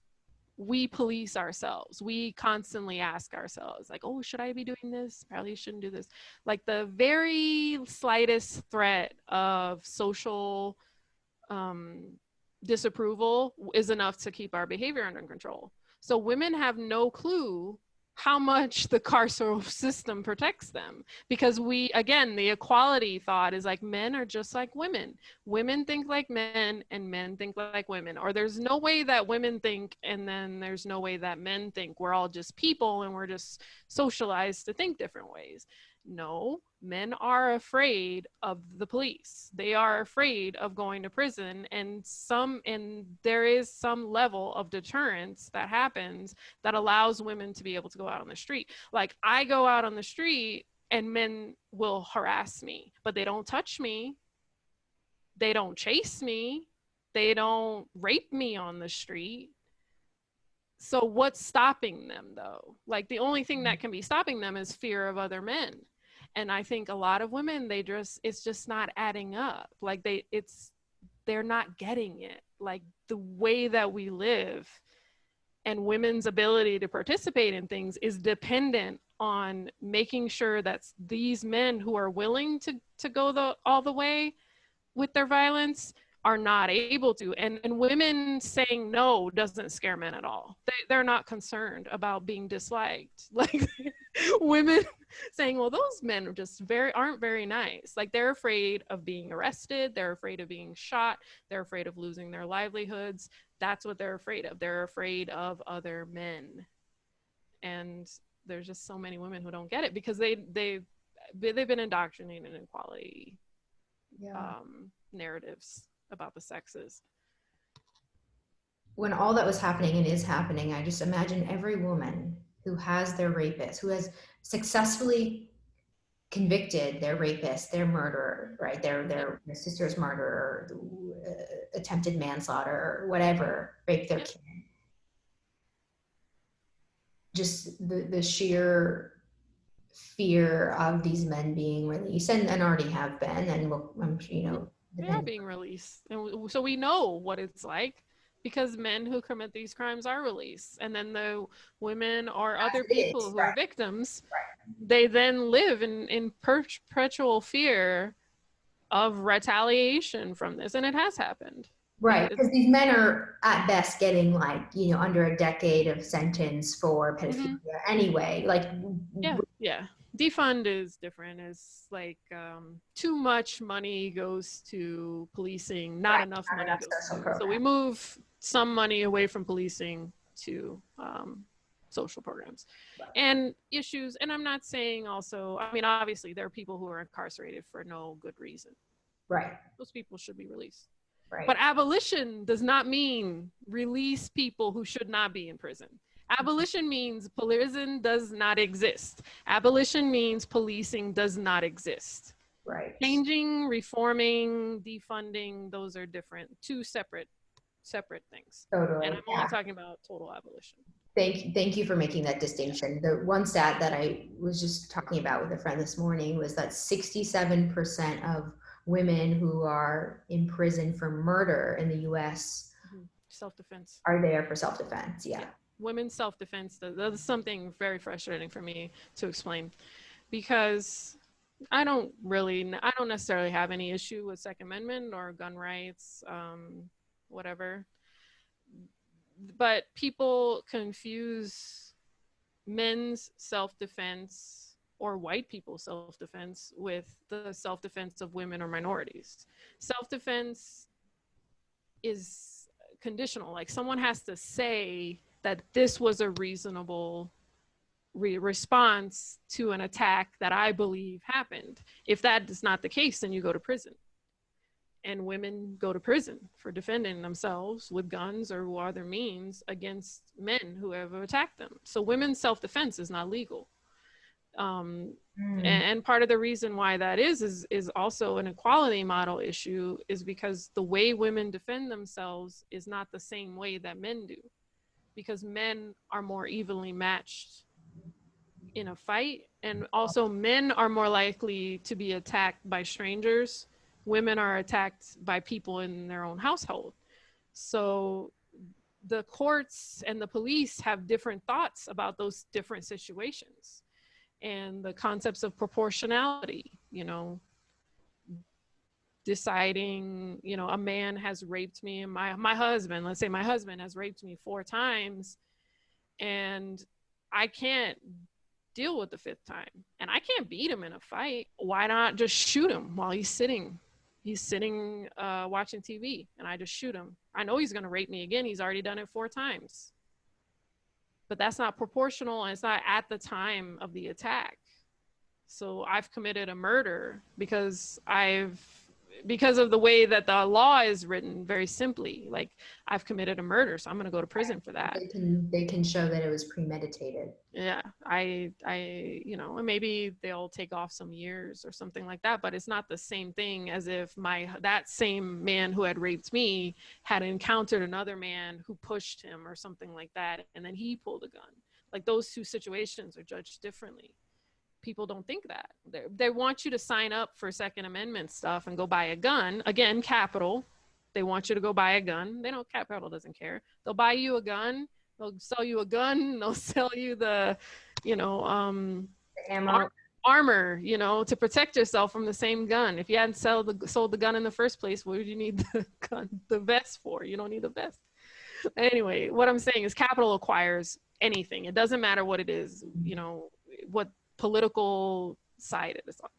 We police ourselves. We constantly ask ourselves, like, oh, should I be doing this? Probably shouldn't do this. Like, the very slightest threat of social disapproval is enough to keep our behavior under control. So women have no clue how much the carceral system protects them, because the equality thought is like, men are just like women. Women think like men and men think like women, or there's no way that women think and then there's no way that men think. We're all just people and we're just socialized to think different ways. No, men are afraid of the police. They are afraid of going to prison, and there is some level of deterrence that happens that allows women to be able to go out on the street. Like, I go out on the street and men will harass me, but they don't touch me. They don't chase me. They don't rape me on the street. So what's stopping them, though? Like, the only thing that can be stopping them is fear of other men. And I think a lot of women, it's just not adding up. Like, they're not getting it. Like, the way that we live and women's ability to participate in things is dependent on making sure that these men who are willing to go all the way with their violence are not able to. And women saying no doesn't scare men at all. They're not concerned about being disliked. Like, women saying, well, those men aren't very nice. Like, they're afraid of being arrested. They're afraid of being shot. They're afraid of losing their livelihoods. That's what they're afraid of. They're afraid of other men. And there's just so many women who don't get it, because they've been indoctrinated in equality narratives about the sexes. When all that was happening and is happening, I just imagine every woman who has their rapist, who has successfully convicted their rapist, their murderer, right? Their sister's murderer, attempted manslaughter, or whatever, rape their kid. Just the sheer fear of these men being released, and already have been, and they are being released, and so we know what it's like, because men who commit these crimes are released, and then the women or other people who are victims, they then live in perpetual fear of retaliation from this, and it has happened. Right, because these men are at best getting like, under a decade of sentence for Mhm. pedophilia anyway. Like, Yeah. Defund is different. It's like too much money goes to policing, not right, enough not money enough goes social to. So we program. move some money away from policing to social programs and issues. And I'm not saying also, I mean, obviously, there are people who are incarcerated for no good reason. Right, Those people should be released. right. But abolition does not mean release people who should not be in prison. Abolition means prison does not exist. Abolition means policing does not exist. Right. Changing, reforming, defunding, those are different, two separate things. And Totally. I'm only Yeah. talking about total abolition. Thank you for making that Yeah. distinction. The one stat that I was just talking about with a friend this morning was that 67% of women who are in prison for murder in the US Mm-hmm. Self-defense. are there for self-defense. Yeah. Yeah. Women's self-defense, that's something very frustrating for me to explain because I don't necessarily have any issue with Second Amendment or gun rights, whatever. But people confuse men's self-defense or white people's self-defense with the self-defense of women or minorities. Self-defense is conditional. Like someone has to say that this was a reasonable response to an attack that I believe happened. If that is not the case, then you go to prison. And women go to prison for defending themselves with guns or other means against men who have attacked them. So women's self-defense is not legal. And part of the reason why that is also an equality model issue is because the way women defend themselves is not the same way that men do, because men are more evenly matched in a fight, and also men are more likely to be attacked by strangers. Women are attacked by people in their own household. So the courts and the police have different thoughts about those different situations, and the concepts of proportionality, deciding, a man has raped me, and my husband, let's say my husband has raped me 4 times, and I can't deal with the 5th time, and I can't beat him in a fight. Why not just shoot him while he's sitting watching TV, and I just shoot him? I know he's going to rape me again. He's already done it 4 times. But that's not proportional, and it's not at the time of the attack. So I've committed a murder because of the way that the law is written, very simply. Like, I've committed a murder, so I'm going to go to prison for that. They can show that it was premeditated. Yeah, and maybe they'll take off some years or something like that, but it's not the same thing as if that same man who had raped me had encountered another man who pushed him or something like that, and then he pulled a gun. Like, those two situations are judged differently. People don't think that. They want you to sign up for Second Amendment stuff and go buy a gun. Again, capital. They want you to go buy a gun. They know capital doesn't care. They'll buy you a gun. They'll sell you a gun. They'll sell you the Ammo. armor, to protect yourself from the same gun. If you hadn't sold the gun in the first place, what would you need the vest for? You don't need the vest. Anyway, what I'm saying is capital acquires anything. It doesn't matter what it is, what political side it is on.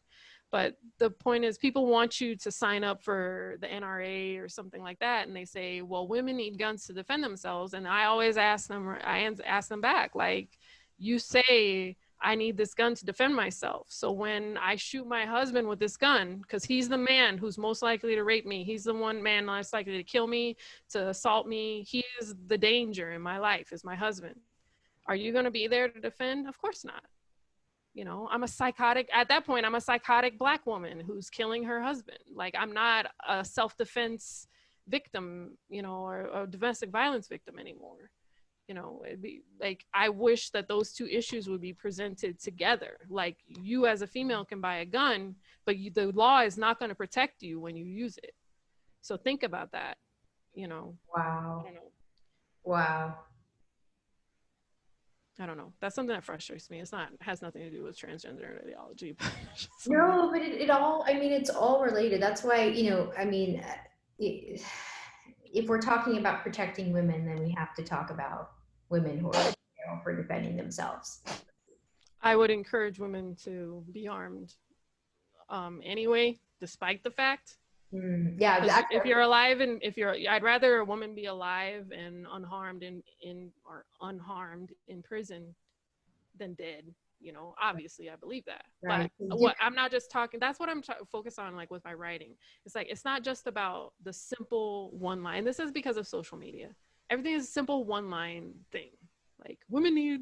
But the point is, people want you to sign up for the NRA or something like that, and they say, well, women need guns to defend themselves. And I always ask them back, like, you say I need this gun to defend myself. So when I shoot my husband with this gun, because he's the man who's most likely to rape me, he's the one man most likely to kill me, to assault me, he is the danger in my life, is my husband. Are you going to be there to defend? Of course not. I'm a psychotic Black woman who's killing her husband. Like, I'm not a self-defense victim, or a domestic violence victim anymore. It'd be like, I wish that those two issues would be presented together. Like, you as a female can buy a gun, but the law is not going to protect you when you use it. So think about that. Wow. Wow. I don't know. That's something that frustrates me. It has nothing to do with transgender ideology. No, but it all, I mean, it's all related. That's why, it, if we're talking about protecting women, then we have to talk about women who are in jail for defending themselves. I would encourage women to be armed anyway, despite the fact. Yeah, Because if you're alive and I'd rather a woman be alive and unharmed or unharmed in prison than dead. You know, obviously I believe that. right. But what I'm not just talking, that's what I'm focused on, like with my writing. It's like, it's not just about the simple one line. This is because of social media. Everything is a simple one line thing. Like, women need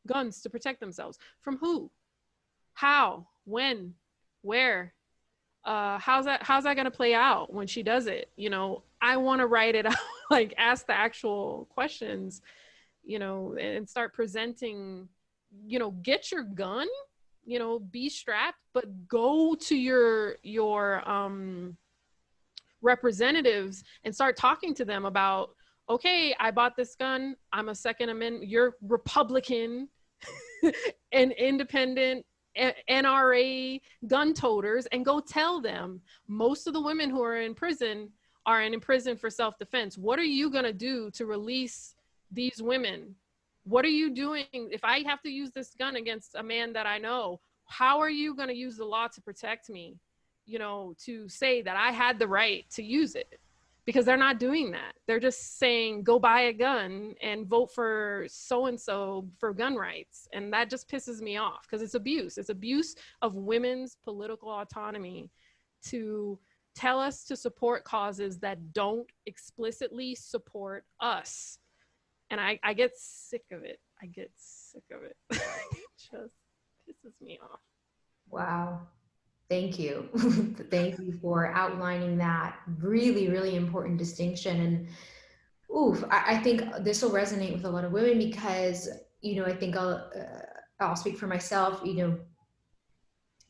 guns to protect themselves. From who? How? When? Where? How's that going to play out when she does it? You know, I want to write it out, like ask the actual questions, you know, and start presenting, you know, get your gun, you know, be strapped, but go to your representatives and start talking to them about, okay, I bought this gun, I'm a Second Amendment, you're Republican and independent NRA gun toters, and go tell them most of the women who are in prison for self-defense. What are you going to do to release these women? What are you doing? If I have to use this gun against a man that I know, how are you going to use the law to protect me? You know, to say that I had the right to use it. Because they're not doing that. They're just saying, go buy a gun and vote for so-and-so for gun rights. And that just pisses me off, because it's abuse. It's abuse of women's political autonomy to tell us to support causes that don't explicitly support us. And I get sick of it. I get sick of it. It just pisses me off. Wow. Thank you. Thank you for outlining that really, really important distinction. And I think this will resonate with a lot of women because, you know, I think I'll speak for myself, you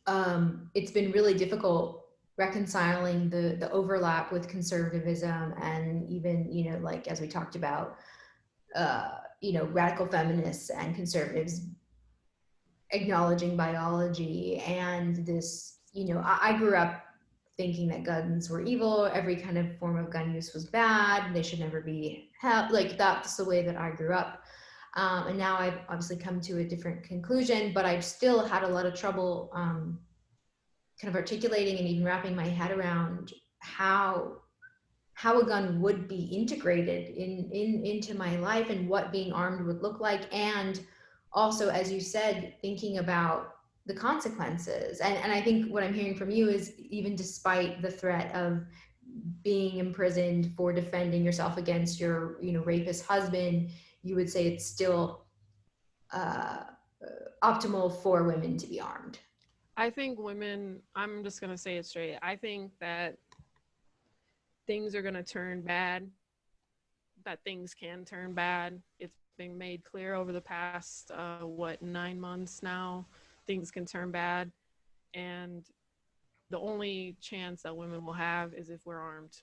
know, it's been really difficult reconciling the overlap with conservatism and even, you know, like, as we talked about, you know, radical feminists and conservatives acknowledging biology and this, you know, I grew up thinking that guns were evil, every kind of form of gun use was bad, they should never be held. Like, that's the way that I grew up. And now I've obviously come to a different conclusion, but I've still had a lot of trouble kind of articulating and even wrapping my head around how a gun would be integrated into my life and what being armed would look like. And also, as you said, thinking about the consequences. And I think what I'm hearing from you is, even despite the threat of being imprisoned for defending yourself against your, you know, rapist husband, you would say it's still optimal for women to be armed. I think women, I'm just going to say it straight. I think that things are going to turn bad, that things can turn bad. It's been made clear over the past, 9 months now, things can turn bad. And the only chance that women will have is if we're armed.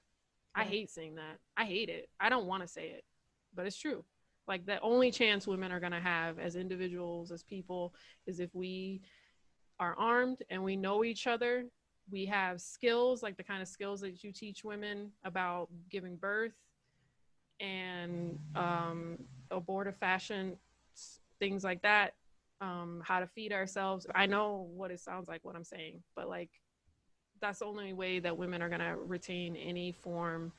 I hate saying that. I hate it. I don't want to say it, but it's true. Like, the only chance women are going to have as individuals, as people, is if we are armed and we know each other. We have skills, like the kind of skills that you teach women about giving birth and abortifacient, things like that, how to feed ourselves. I know what it sounds like, what I'm saying, but like, that's the only way that women are going to retain any form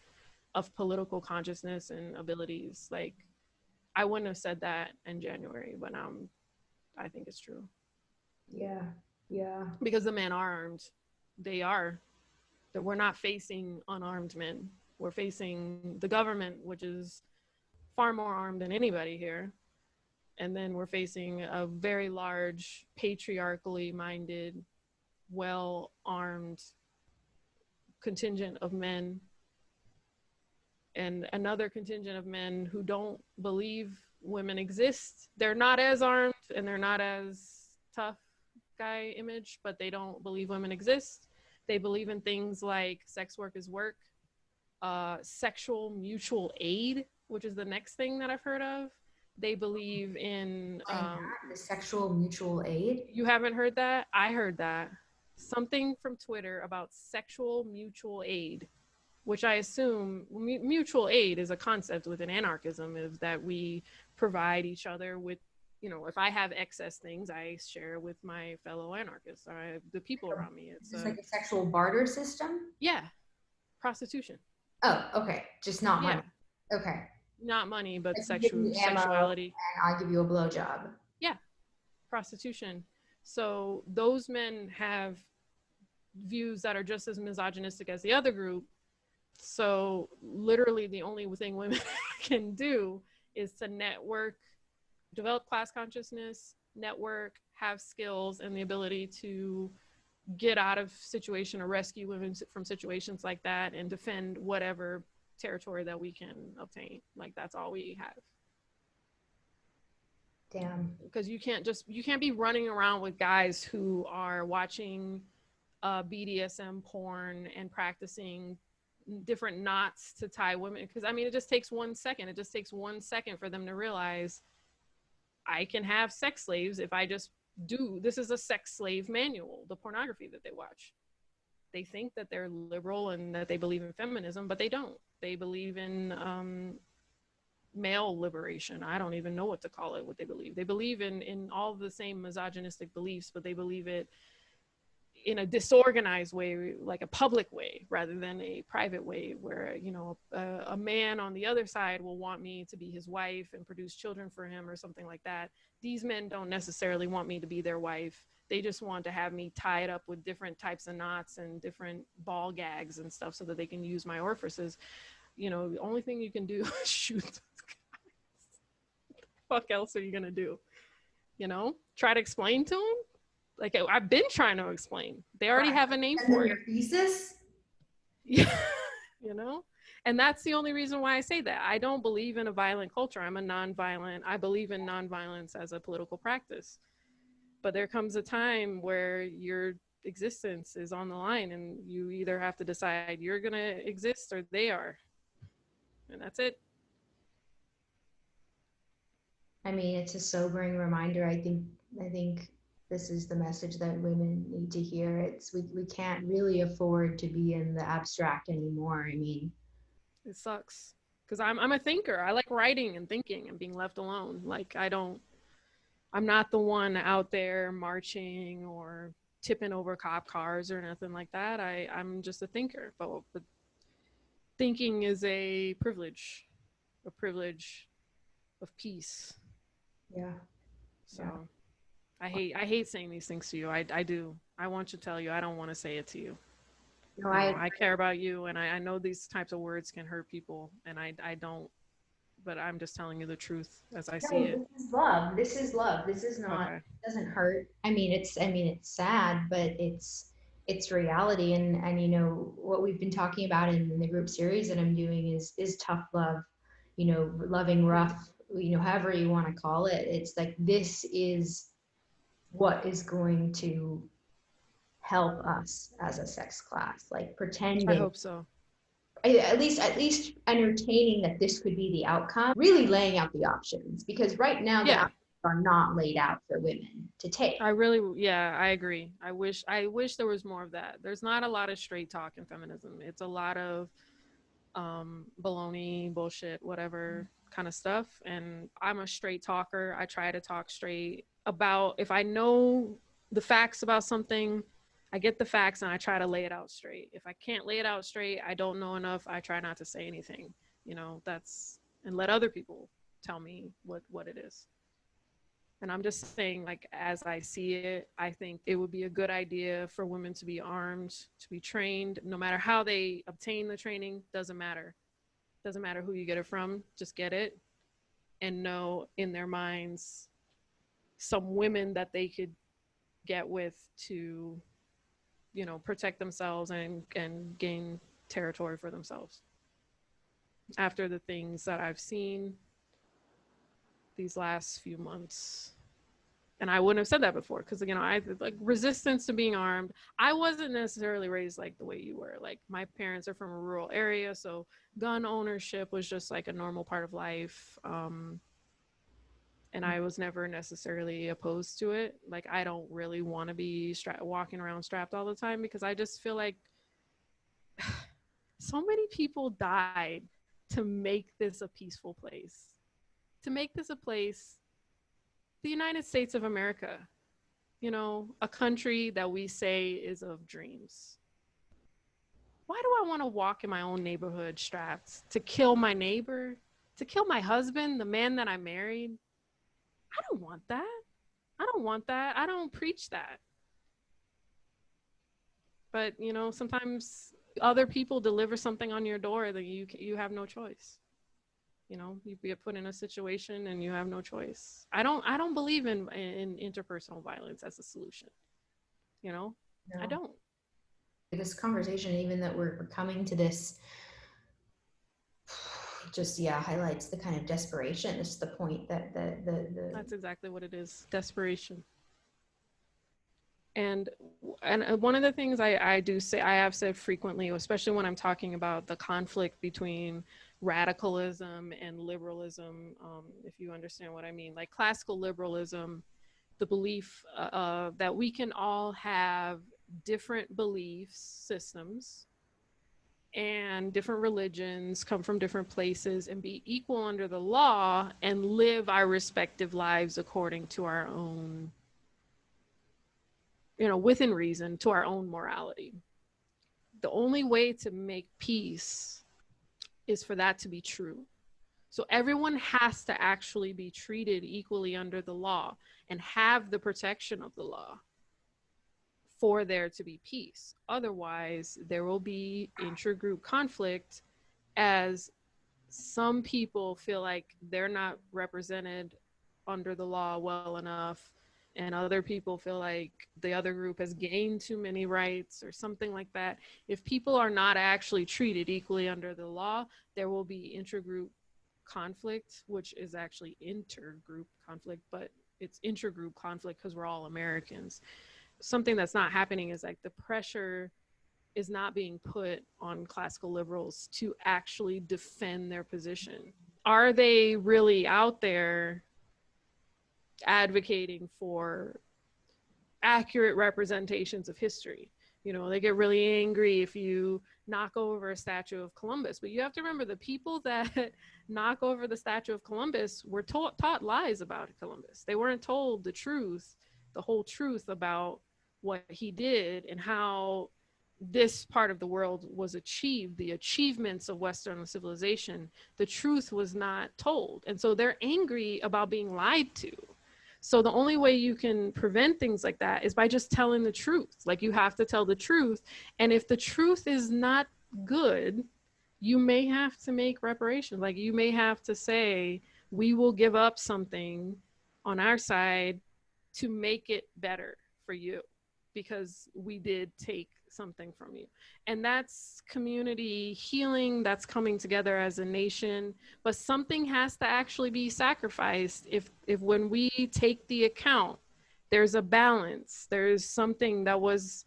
of political consciousness and abilities. Like, I wouldn't have said that in January, but I think it's true. Yeah. Yeah. Because the men are armed. They are. That we're not facing unarmed men. We're facing the government, which is far more armed than anybody here. And then we're facing a very large, patriarchally minded, well-armed contingent of men, and another contingent of men who don't believe women exist. They're not as armed and they're not as tough guy image, but they don't believe women exist. They believe in things like sex work is work, sexual mutual aid, which is the next thing that I've heard of. They believe in the sexual mutual aid. You haven't heard that? I heard that. Something from Twitter about sexual mutual aid. which I assume mutual aid is a concept within anarchism, is that we provide each other with, if I have excess things, I share with my fellow anarchists, the people around me. It's Just like a sexual barter system? Yeah, prostitution. Oh, okay. Just not Yeah, money. Okay. not money, but Like you give me ammo sexuality. and I give you a blowjob. Yeah, prostitution. So those men have views that are just as misogynistic as the other group. So literally the only thing women can do is to network, develop class consciousness, network, have skills, and the ability to get out of situation or rescue women from situations like that and defend whatever territory that we can obtain. Like, that's all we have. Damn. Because you can't be running around with guys who are watching BDSM porn and practicing different knots to tie women. Because I mean, it just takes 1 second. It just takes 1 second for them to realize I can have sex slaves if I just do. This is a sex slave manual, the pornography that they watch. They think that they're liberal and that they believe in feminism, but they don't. They believe in male liberation. I don't even know what to call it, what they believe. They believe in all the same misogynistic beliefs, but they believe it in a disorganized way, like a public way, rather than a private way where, a man on the other side will want me to be his wife and produce children for him or something like that. These men don't necessarily want me to be their wife. They just want to have me tied up with different types of knots and different ball gags and stuff so that they can use my orifices. The only thing you can do is shoot those guys. What the fuck else are you gonna do? Try to explain to them? Like, I've been trying to explain. They already have a name for it. Your thesis? Yeah, and that's the only reason why I say that. I don't believe in a violent culture. I believe in nonviolence as a political practice. But there comes a time where your existence is on the line and you either have to decide you're going to exist or they are. And that's it. I mean, it's a sobering reminder. I think this is the message that women need to hear. It's we can't really afford to be in the abstract anymore. I mean, it sucks because I'm a thinker. I like writing and thinking and being left alone. Like, I'm not the one out there marching or tipping over cop cars or nothing like that. I'm just a thinker. But thinking is a privilege of peace. Yeah. So yeah. I hate saying these things to you. I do. I want to tell you. I don't want to say it to you. No, I care about you, and I know these types of words can hurt people, and I don't. But I'm just telling you the truth as I see it. This is love. This is love. This is not. Okay. It doesn't hurt. I mean, it's sad, but it's reality. And what we've been talking about in the group series that I'm doing is tough love. Loving rough. However you want to call it. It's like, this is what is going to help us as a sex class. Like, pretending. I hope so. At least entertaining that this could be the outcome, really laying out the options, because right now the options are not laid out for women to take. I agree. I wish there was more of that. There's not a lot of straight talk in feminism. It's a lot of baloney, bullshit, whatever kind of stuff. And I'm a straight talker. I try to talk straight about, if I know the facts about something, I get the facts and I try to lay it out straight. If I can't lay it out straight, I don't know enough, I try not to say anything. And let other people tell me what it is. And I'm just saying, like, as I see it, I think it would be a good idea for women to be armed, to be trained, no matter how they obtain the training, doesn't matter. Doesn't matter who you get it from, just get it and know in their minds some women that they could get with to, protect themselves and gain territory for themselves. After the things that I've seen these last few months. And I wouldn't have said that before because, I like resistance to being armed. I wasn't necessarily raised like the way you were. Like, my parents are from a rural area, so gun ownership was just like a normal part of life. And I was never necessarily opposed to it. Like, I don't really want to be walking around strapped all the time because I just feel like So many people died to make this a peaceful place, to make this a place, the United States of America, you know, a country that we say is of dreams. Why do I want to walk in my own neighborhood strapped to kill my neighbor, to kill my husband, the man that I married? I don't want that. I don't want that. I don't preach that. But, you know, sometimes other people deliver something on your door that you have no choice. You know, you get put in a situation and you have no choice. I don't believe in interpersonal violence as a solution. You know, I No. don't. This conversation, even that we're coming to this, just highlights the kind of desperation. This is the point that the That's exactly what it is. Desperation. And one of the things I do say, I have said frequently, especially when I'm talking about the conflict between radicalism and liberalism, if you understand what I mean, like classical liberalism, the belief that we can all have different belief systems and different religions, come from different places, and be equal under the law and live our respective lives according to our own, you know, within reason, to our own morality. The only way to make peace is for that to be true. So everyone has to actually be treated equally under the law and have the protection of the law for there to be peace. Otherwise, there will be intergroup conflict, as some people feel like they're not represented under the law well enough, and other people feel like the other group has gained too many rights or something like that. If people are not actually treated equally under the law, there will be intergroup conflict, which is actually intergroup conflict, but it's intergroup conflict because we're all Americans. Something that's not happening is like the pressure is not being put on classical liberals to actually defend their position. Are they really out there advocating for accurate representations of history? You know, they get really angry if you knock over a statue of Columbus, but you have to remember the people that knock over the statue of Columbus were taught lies about Columbus. They weren't told the truth, the whole truth about what he did and how this part of the world was achieved, the achievements of Western civilization. The truth was not told. And so they're angry about being lied to. So the only way you can prevent things like that is by just telling the truth. Like, you have to tell the truth. And if the truth is not good, you may have to make reparations. Like, you may have to say, we will give up something on our side to make it better for you because we did take something from you. And that's community healing, that's coming together as a nation. But something has to actually be sacrificed. If when we take the account, there's a balance, there's something that was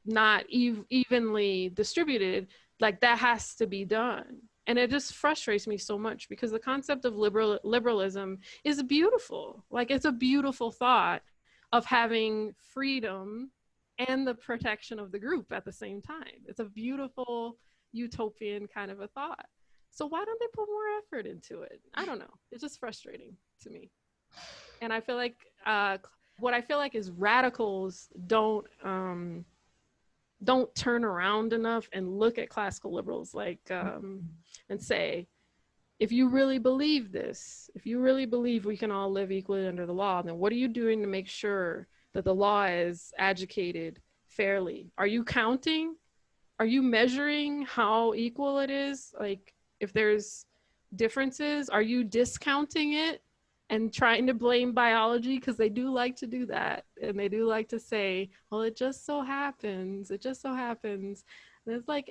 not evenly distributed, like that has to be done. And it just frustrates me so much because the concept of liberalism is beautiful. Like, it's a beautiful thought of having freedom and the protection of the group at the same time. It's a beautiful utopian kind of a thought. So why don't they put more effort into it? I don't know. It's just frustrating to me. And I feel like what I feel like is radicals don't turn around enough and look at classical liberals like and say, if you really believe this, if you really believe we can all live equally under the law, then what are you doing to make sure that the law is adjudicated fairly? Are you counting? Are you measuring how equal it is? Like, if there's differences, are you discounting it and trying to blame biology? Because they do like to do that. And they do like to say, well, it just so happens. It just so happens. And it's like,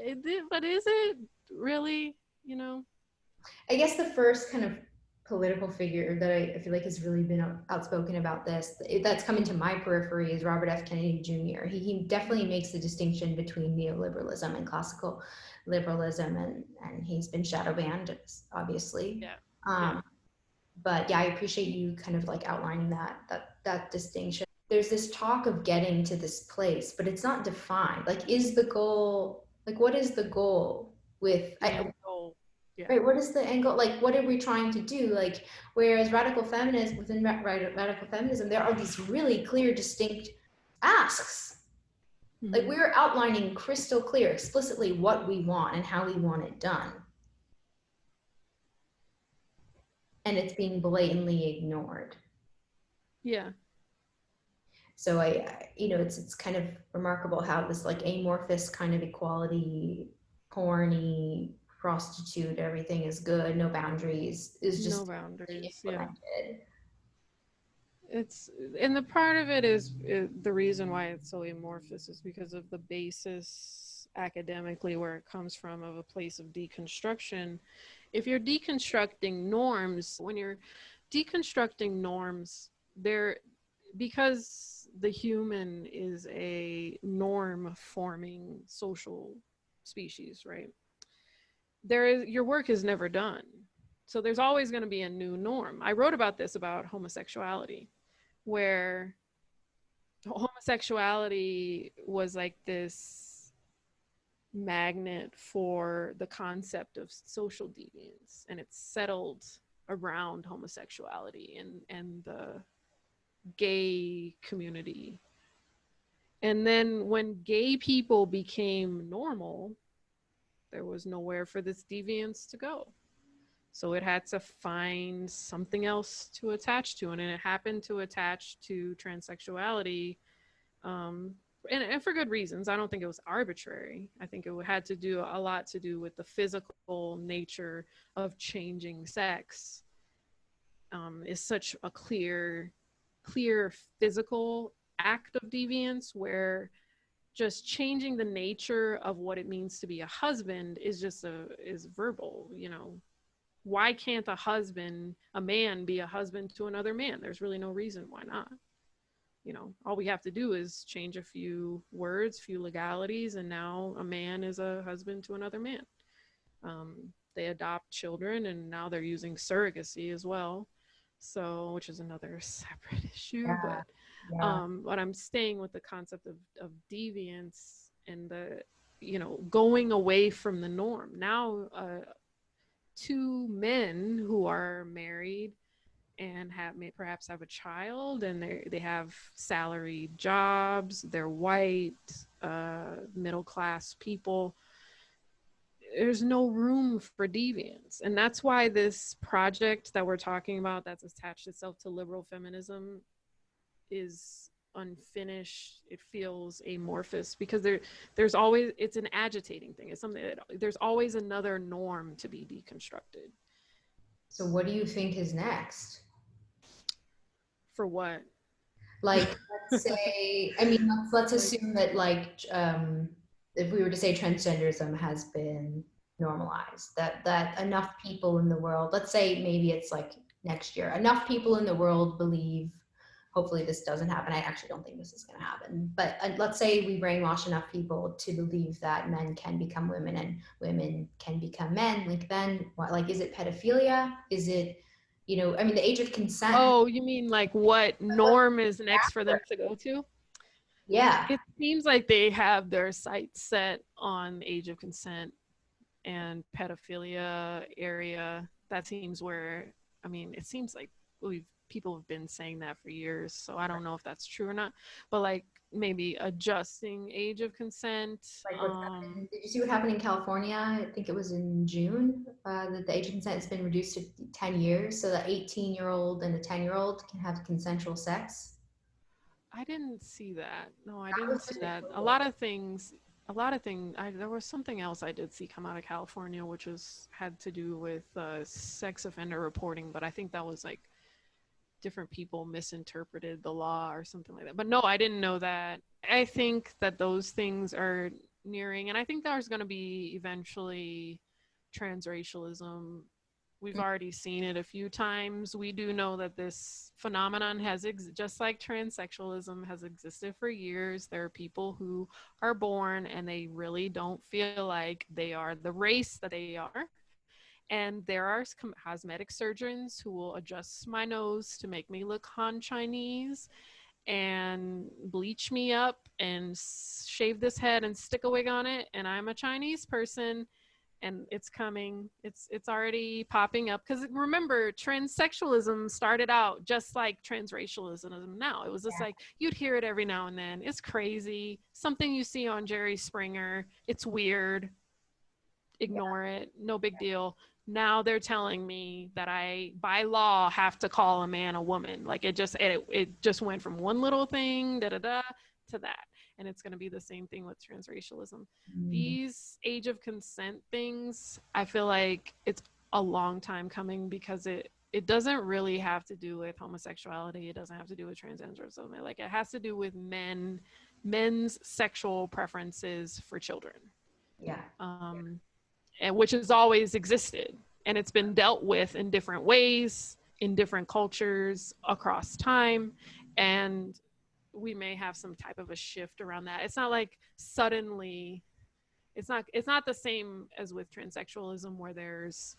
but is it really, you know? I guess the first kind of political figure that I feel like has really been outspoken about this, that's come into my periphery, is Robert F. Kennedy Jr. He definitely makes the distinction between neoliberalism and classical liberalism, and he's been shadow banned, obviously. Yeah. Yeah. Um, but yeah, I appreciate you kind of like outlining that distinction. There's this talk of getting to this place, but it's not defined. Like, is the goal, like, what is the goal? with The end goal. Yeah. right, what is the end goal? Like, what are we trying to do? Like, whereas radical feminism, within radical feminism, there are these really clear, distinct asks. Like, Mm-hmm. we're outlining crystal clear, explicitly what we want and how we want it done. And it's being blatantly ignored. Yeah. So it's kind of remarkable how this like amorphous kind of equality, porny, prostitute, everything is good, no boundaries, is No just boundaries. Yeah. implemented. It's, and the part of it is the reason why it's so amorphous is because of the basis academically where it comes from, of a place of deconstruction. If you're deconstructing norms, when you're deconstructing norms, there, because the human is a norm forming social species, right? There is, your work is never done. So there's always going to be a new norm. I wrote about this, about homosexuality, where homosexuality was like this magnet for the concept of social deviance, and it's settled around homosexuality and the gay community. And then when gay people became normal, there was nowhere for this deviance to go. So it had to find something else to attach to, and it happened to attach to transsexuality, um, and for good reasons. I don't think it was arbitrary. I think it had to do a lot to do with the physical nature of changing sex. Is such a clear physical act of deviance, where just changing the nature of what it means to be a husband is just is verbal, you know. Why can't a man be a husband to another man? There's really no reason why not. You know, all we have to do is change a few words, few legalities, and now a man is a husband to another man. They adopt children, and now they're using surrogacy as well. So, which is another separate issue, Yeah, yeah. but I'm staying with the concept of deviance and the, you know, going away from the norm. Now, two men who are married and perhaps have a child, and they have salaried jobs, they're white, middle class people, there's no room for deviance. And that's why this project that we're talking about, that's attached itself to liberal feminism, is unfinished. It feels amorphous because there's always, it's an agitating thing. It's something that there's always another norm to be deconstructed. So what do you think is next? For what? Like, let's say, I mean, let's Like, assume that like if we were to say transgenderism has been normalized, that enough people in the world, let's say maybe it's like next year, enough people in the world believe, hopefully this doesn't happen. I actually don't think this is going to happen, but let's say we brainwash enough people to believe that men can become women and women can become men. Like, then what, like, is it pedophilia? Is it, I mean, the age of consent? oh, you mean like what norm is next for them to go to? Yeah. It seems like they have their sights set on age of consent and pedophilia area. That seems where, I mean, it seems like people have been saying that for years, so I don't know if that's true or not. But like maybe adjusting age of consent. Like what's happened? Did you see what happened in California? I think it was in June, that the age of consent has been reduced to 10 years, so that 18-year-old and a 10-year-old can have consensual sex. I didn't see that. No, I That didn't was see just a that. couple. A lot of things. There was something else I did see come out of California, which had to do with sex offender reporting, but I think that was like different people misinterpreted the law or something like that. But no, I didn't know that. I think that those things are nearing, and I think there's going to be eventually transracialism. We've already seen it a few times. We do know that this phenomenon just like transsexualism has existed for years. There are people who are born and they really don't feel like they are the race that they are. And there are cosmetic surgeons who will adjust my nose to make me look Han Chinese and bleach me up and shave this head and stick a wig on it. And I'm a Chinese person. and it's coming. It's already popping up, because remember, transsexualism started out just like transracialism. Now it was just like you'd hear it every now and then. It's crazy, something you see on Jerry Springer. It's weird, ignore it, no big deal. Now they're telling me that I by law have to call a man a woman. Like it just went from one little thing to that. And it's going to be the same thing with transracialism. These age of consent things, I feel like it's a long time coming, because it doesn't really have to do with homosexuality. It doesn't have to do with transgenderism. Like it has to do with men's sexual preferences for children. Yeah. And which has always existed, and it's been dealt with in different ways in different cultures across time, and we may have some type of a shift around that. It's not like suddenly, it's not the same as with transsexualism, where there's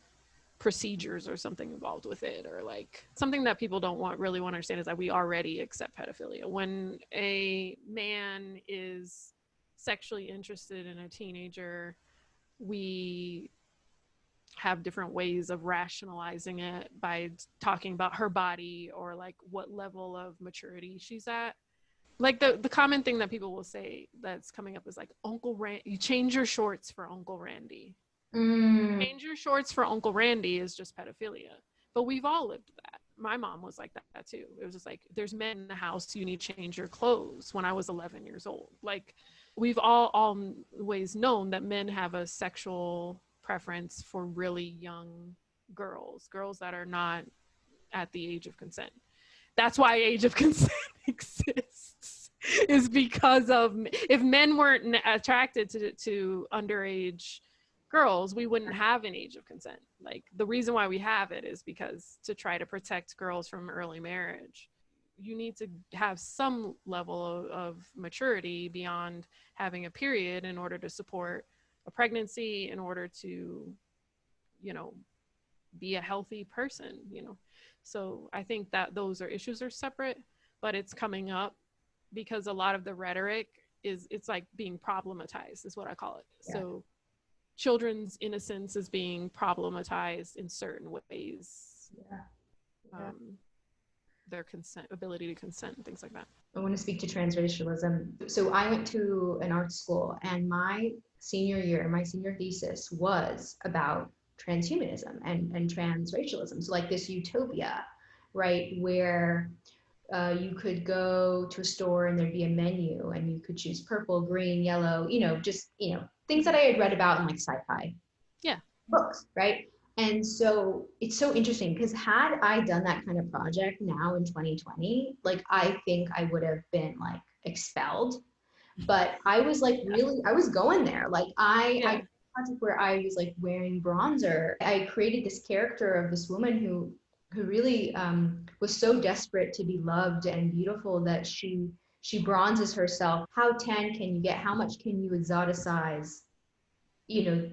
procedures or something involved with it, or like something that people don't really want to understand is that we already accept pedophilia. When a man is sexually interested in a teenager, we have different ways of rationalizing it by talking about her body or like what level of maturity she's at. Like the common thing that people will say that's coming up is like, Uncle Randy, you change your shorts for Uncle Randy. Change your shorts for Uncle Randy is just pedophilia. But we've all lived that. My mom was like that too. It was just like, there's men in the house, you need to change your clothes, when I was 11 years old. Like we've all always known that men have a sexual preference for really young girls that are not at the age of consent. That's why age of consent exists, is because of, if men weren't attracted to underage girls, we wouldn't have an age of consent. Like the reason why we have it is because to try to protect girls from early marriage, you need to have some level of maturity beyond having a period in order to support a pregnancy, in order to, be a healthy person, So I think that those issues are separate, but it's coming up because a lot of the rhetoric it's like being problematized, is what I call it. Yeah. So children's innocence is being problematized in certain ways. Yeah. Their ability to consent and things like that. I want to speak to transracialism. So I went to an art school, and my senior thesis was about transhumanism and transracialism. So like this utopia, right, where you could go to a store and there'd be a menu and you could choose purple, green, yellow, things that I had read about in like sci-fi books, right? And so it's so interesting, because had I done that kind of project now in 2020, like I think I would have been like expelled. But I was like, really, I was going there. Like I project where I was like wearing bronzer. I created this character of this woman who really was so desperate to be loved and beautiful that she bronzes herself. How tan can you get? How much can you exoticize,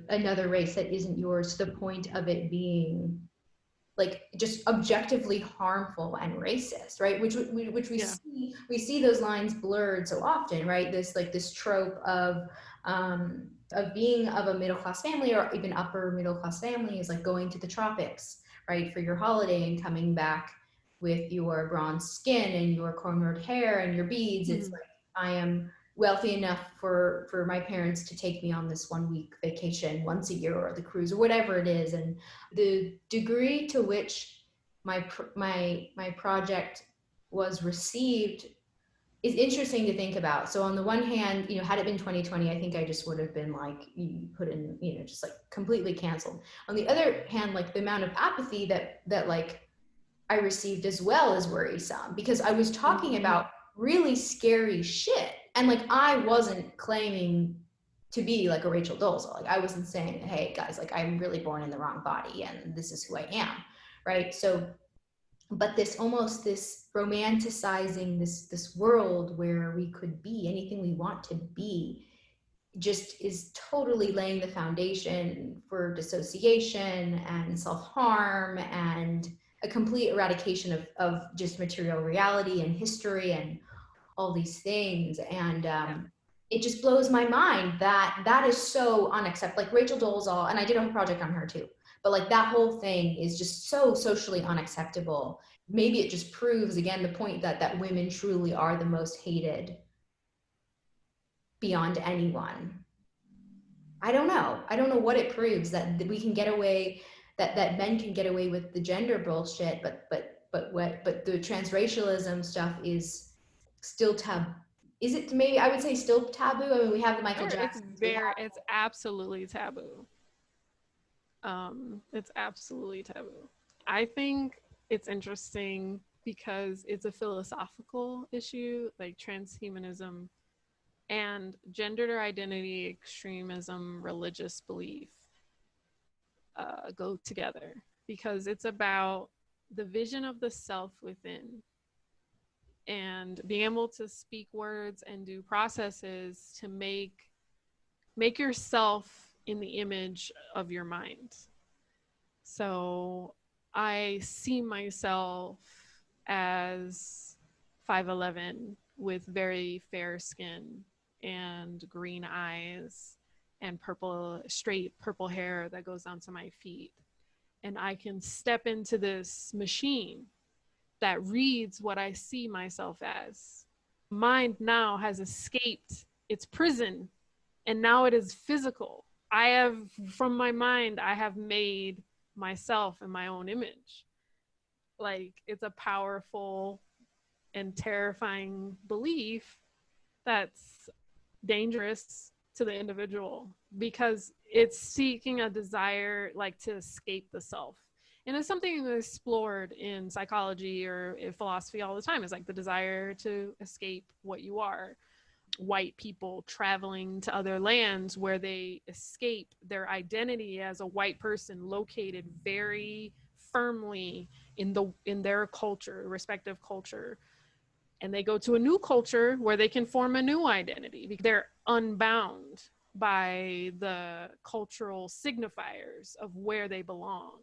another race that isn't yours, to the point of it being like just objectively harmful and racist, right? Which we see those lines blurred so often, right? This trope of being of a middle class family, or even upper middle class family, is like going to the tropics, right, for your holiday and coming back with your bronze skin and your cornrowed hair and your beads. It's like, I am wealthy enough for my parents to take me on this 1 week vacation once a year, or the cruise, or whatever it is. And the degree to which my project was received is interesting to think about. So on the one hand, had it been 2020, I think I just would have been like, put in, just like completely canceled. On the other hand, like the amount of apathy that like I received as well is worrisome, because I was talking about really scary shit. And like, I wasn't claiming to be like a Rachel Dolezal. Like I wasn't saying, hey guys, like I'm really born in the wrong body and this is who I am. Right. So, but this romanticizing this world where we could be anything we want to be, just is totally laying the foundation for dissociation and self-harm and a complete eradication of just material reality and history and all these things. And it just blows my mind that that is so unacceptable. Like Rachel Dolezal, and I did a whole project on her too, but like that whole thing is just so socially unacceptable. Maybe it just proves again the point that women truly are the most hated beyond anyone. I don't know. I don't know what it proves that we can get away, that men can get away with the gender bullshit, but the transracialism stuff is still taboo. Is it, maybe I would say still taboo? I mean, we have the Michael Sure, Jacksons, we have, it's absolutely taboo. It's absolutely taboo. I think it's interesting because it's a philosophical issue, like transhumanism and gender identity extremism, religious belief go together because it's about the vision of the self within and being able to speak words and do processes to make yourself in the image of your mind. So I see myself as 5'11" with very fair skin and green eyes and straight purple hair that goes down to my feet. And I can step into this machine that reads what I see myself as. Mind now has escaped its prison and now it is physical. I have, from my mind, I have made myself in my own image. Like, it's a powerful and terrifying belief that's dangerous to the individual because it's seeking a desire like to escape the self. And it's something that's explored in psychology or in philosophy all the time, is like the desire to escape what you are. White people traveling to other lands where they escape their identity as a white person located very firmly in their culture, respective culture, and they go to a new culture where they can form a new identity because they're unbound by the cultural signifiers of where they belong.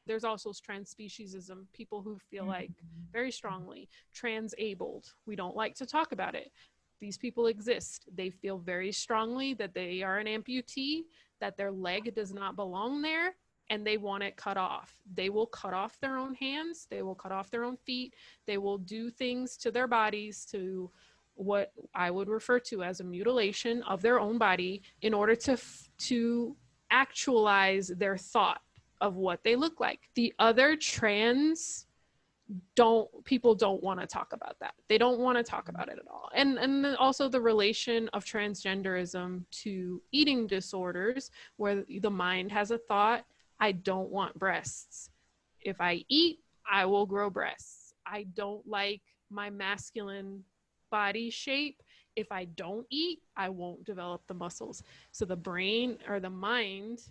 There's also trans-speciesism, people who feel like very strongly trans-abled. We don't like to talk about it. These people exist. They feel very strongly that they are an amputee, that their leg does not belong there, and they want it cut off. They will cut off their own hands. They will cut off their own feet. They will do things to their bodies, to what I would refer to as a mutilation of their own body in order to actualize their thought of what they look like. The other trans people don't want to talk about that. They don't want to talk about it at all. And then also the relation of transgenderism to eating disorders, where the mind has a thought, I don't want breasts. If I eat, I will grow breasts. I don't like my masculine body shape. If I don't eat, I won't develop the muscles. So the brain or the mind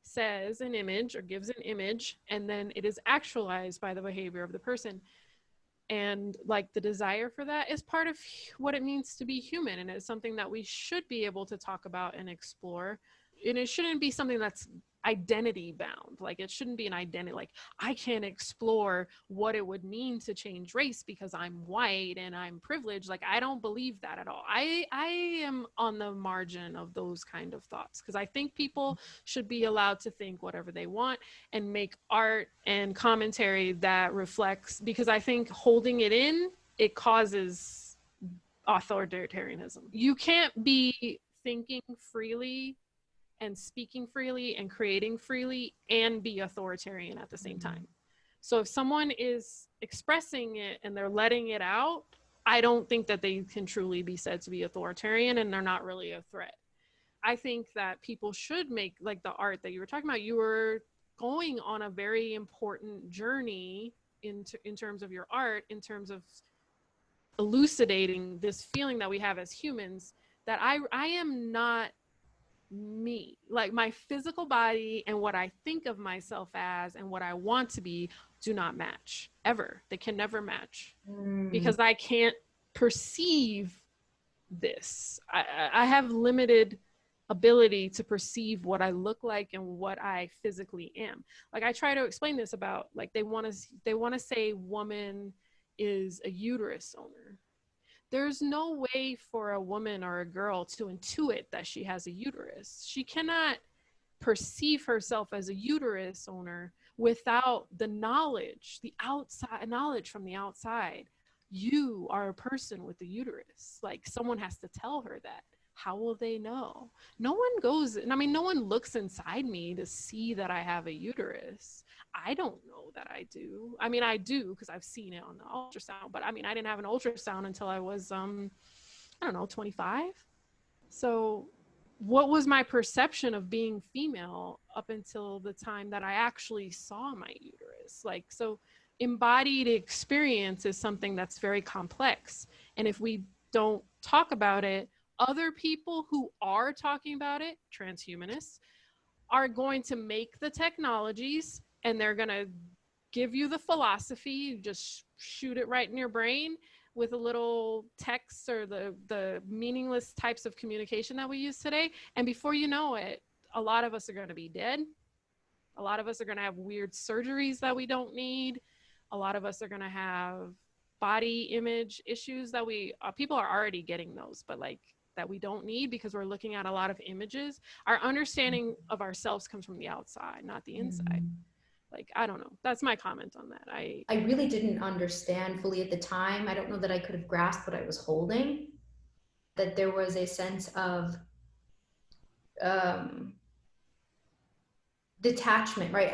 says an image or gives an image, and then it is actualized by the behavior of the person. And like the desire for that is part of what it means to be human, and it's something that we should be able to talk about and explore. And it shouldn't be something that's identity bound. Like, it shouldn't be an identity, like I can't explore what it would mean to change race because I'm white and I'm privileged. Like, I don't believe that at all. I am on the margin of those kind of thoughts, because I think people should be allowed to think whatever they want and make art and commentary that reflects, because I think holding it in, it causes authoritarianism. You can't be thinking freely and speaking freely and creating freely and be authoritarian at the same time. So if someone is expressing it and they're letting it out, I don't think that they can truly be said to be authoritarian, and they're not really a threat. I think that people should make, like the art that you were talking about, you were going on a very important journey in terms of your art, in terms of elucidating this feeling that we have as humans, that I am not me. Like, my physical body and what I think of myself as and what I want to be do not match ever. They can never match because I can't perceive this. I have limited ability to perceive what I look like and what I physically am. Like, I try to explain this about, like, they want to say woman is a uterus owner. There's no way for a woman or a girl to intuit that she has a uterus. She cannot perceive herself as a uterus owner without the knowledge, the outside knowledge from the outside. You are a person with a uterus. Like, someone has to tell her that. How will they know? No one goes, I mean, no one looks inside me to see that I have a uterus. I don't know that I do. I mean, I do because I've seen it on the ultrasound, but I mean, I didn't have an ultrasound until I was, I don't know, 25. So what was my perception of being female up until the time that I actually saw my uterus? Like, so embodied experience is something that's very complex. And if we don't talk about it, other people who are talking about it, transhumanists, are going to make the technologies and they're going to give you the philosophy, you just shoot it right in your brain with a little text or the meaningless types of communication that we use today. And before you know it, a lot of us are going to be dead. A lot of us are going to have weird surgeries that we don't need. A lot of us are going to have body image issues that we people are already getting those, but like that we don't need because we're looking at a lot of images. Our understanding of ourselves comes from the outside, not the inside. Like, I don't know. That's my comment on that. I really didn't understand fully at the time. I don't know that I could have grasped what I was holding, that there was a sense of um, detachment, right?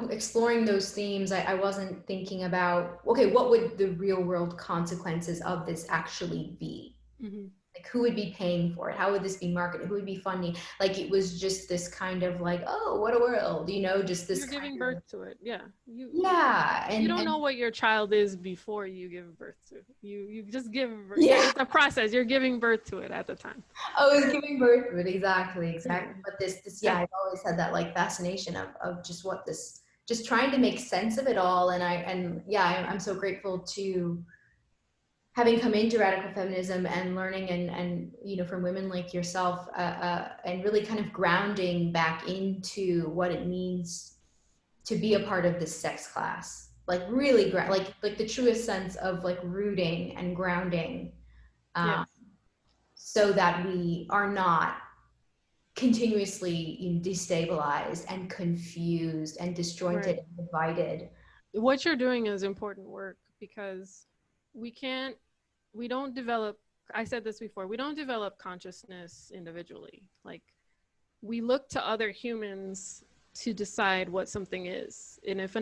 Exploring those themes, I wasn't thinking about, okay, what would the real world consequences of this actually be? Mm-hmm. Like, who would be paying for it? How would this be marketed? Who would be funding? Like, it was just this kind of like, oh, what a world, you know, just this You're kind giving of, birth to it. Yeah. yeah. You don't And know what your child is before you give birth to. You just give birth. yeah, It's a process. You're giving birth to it at the time. I was giving birth to it. Exactly, Yeah. exactly. But yeah, I've always had that like fascination of just what this, just trying to make sense of it all. And yeah, I'm so grateful to having come into radical feminism and learning and you know, from women like yourself, and really kind of grounding back into what it means to be a part of this sex class, like really like the truest sense of like rooting and grounding, Yes. um, so that we are not continuously, you know, destabilized and confused and disjointed Right. and divided. What you're doing is important work because we can't, we don't develop, I said this before, we don't develop consciousness individually. Like, we look to other humans to decide what something is. And if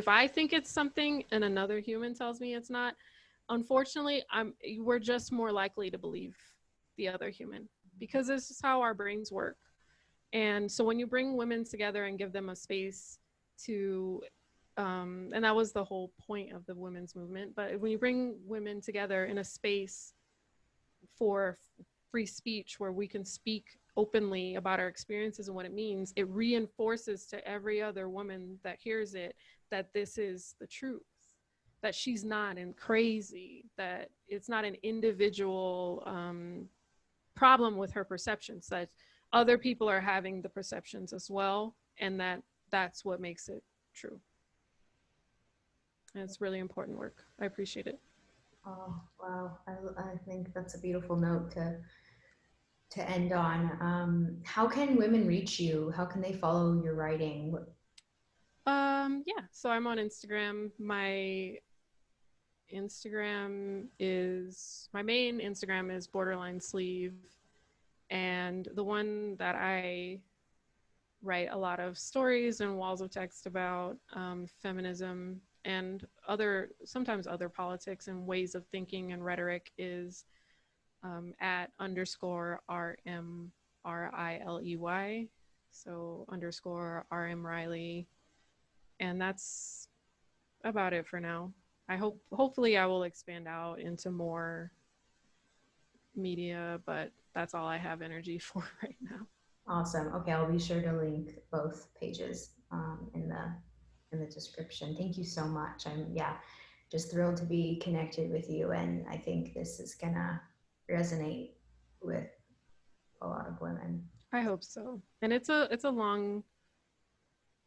I think it's something and another human tells me it's not, unfortunately, we're just more likely to believe the other human because this is how our brains work. And so when you bring women together and give them a space to, and that was the whole point of the women's movement, but when you bring women together in a space for free speech where we can speak openly about our experiences and what it means, it reinforces to every other woman that hears it that this is the truth, that she's not and crazy, that it's not an individual problem with her perceptions, that other people are having the perceptions as well, and that's what makes it true. And it's really important work. I appreciate it. Oh, wow. I think that's a beautiful note to end on. How can women reach you? How can they follow your writing? Yeah, so I'm on Instagram. My main Instagram is borderline sleeve, and the one that I write a lot of stories and walls of text about, feminism and sometimes other politics and ways of thinking and rhetoric, is at underscore RMRILEY. So underscore RM Riley. And that's about it for now. Hopefully I will expand out into more media, but that's all I have energy for right now. Awesome. Okay, I'll be sure to link both pages, in the description. Thank you so much. I'm, yeah, just thrilled to be connected with you, and I think this is gonna resonate with a lot of women. I hope so. And it's a long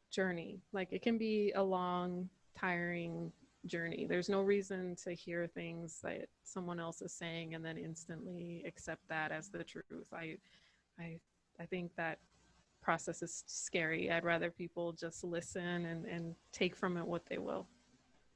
journey. Like, it can be a long, tiring journey. There's no reason to hear things that someone else is saying and then instantly accept that as the truth. I I think that process is scary. I'd rather people just listen and take from it what they will.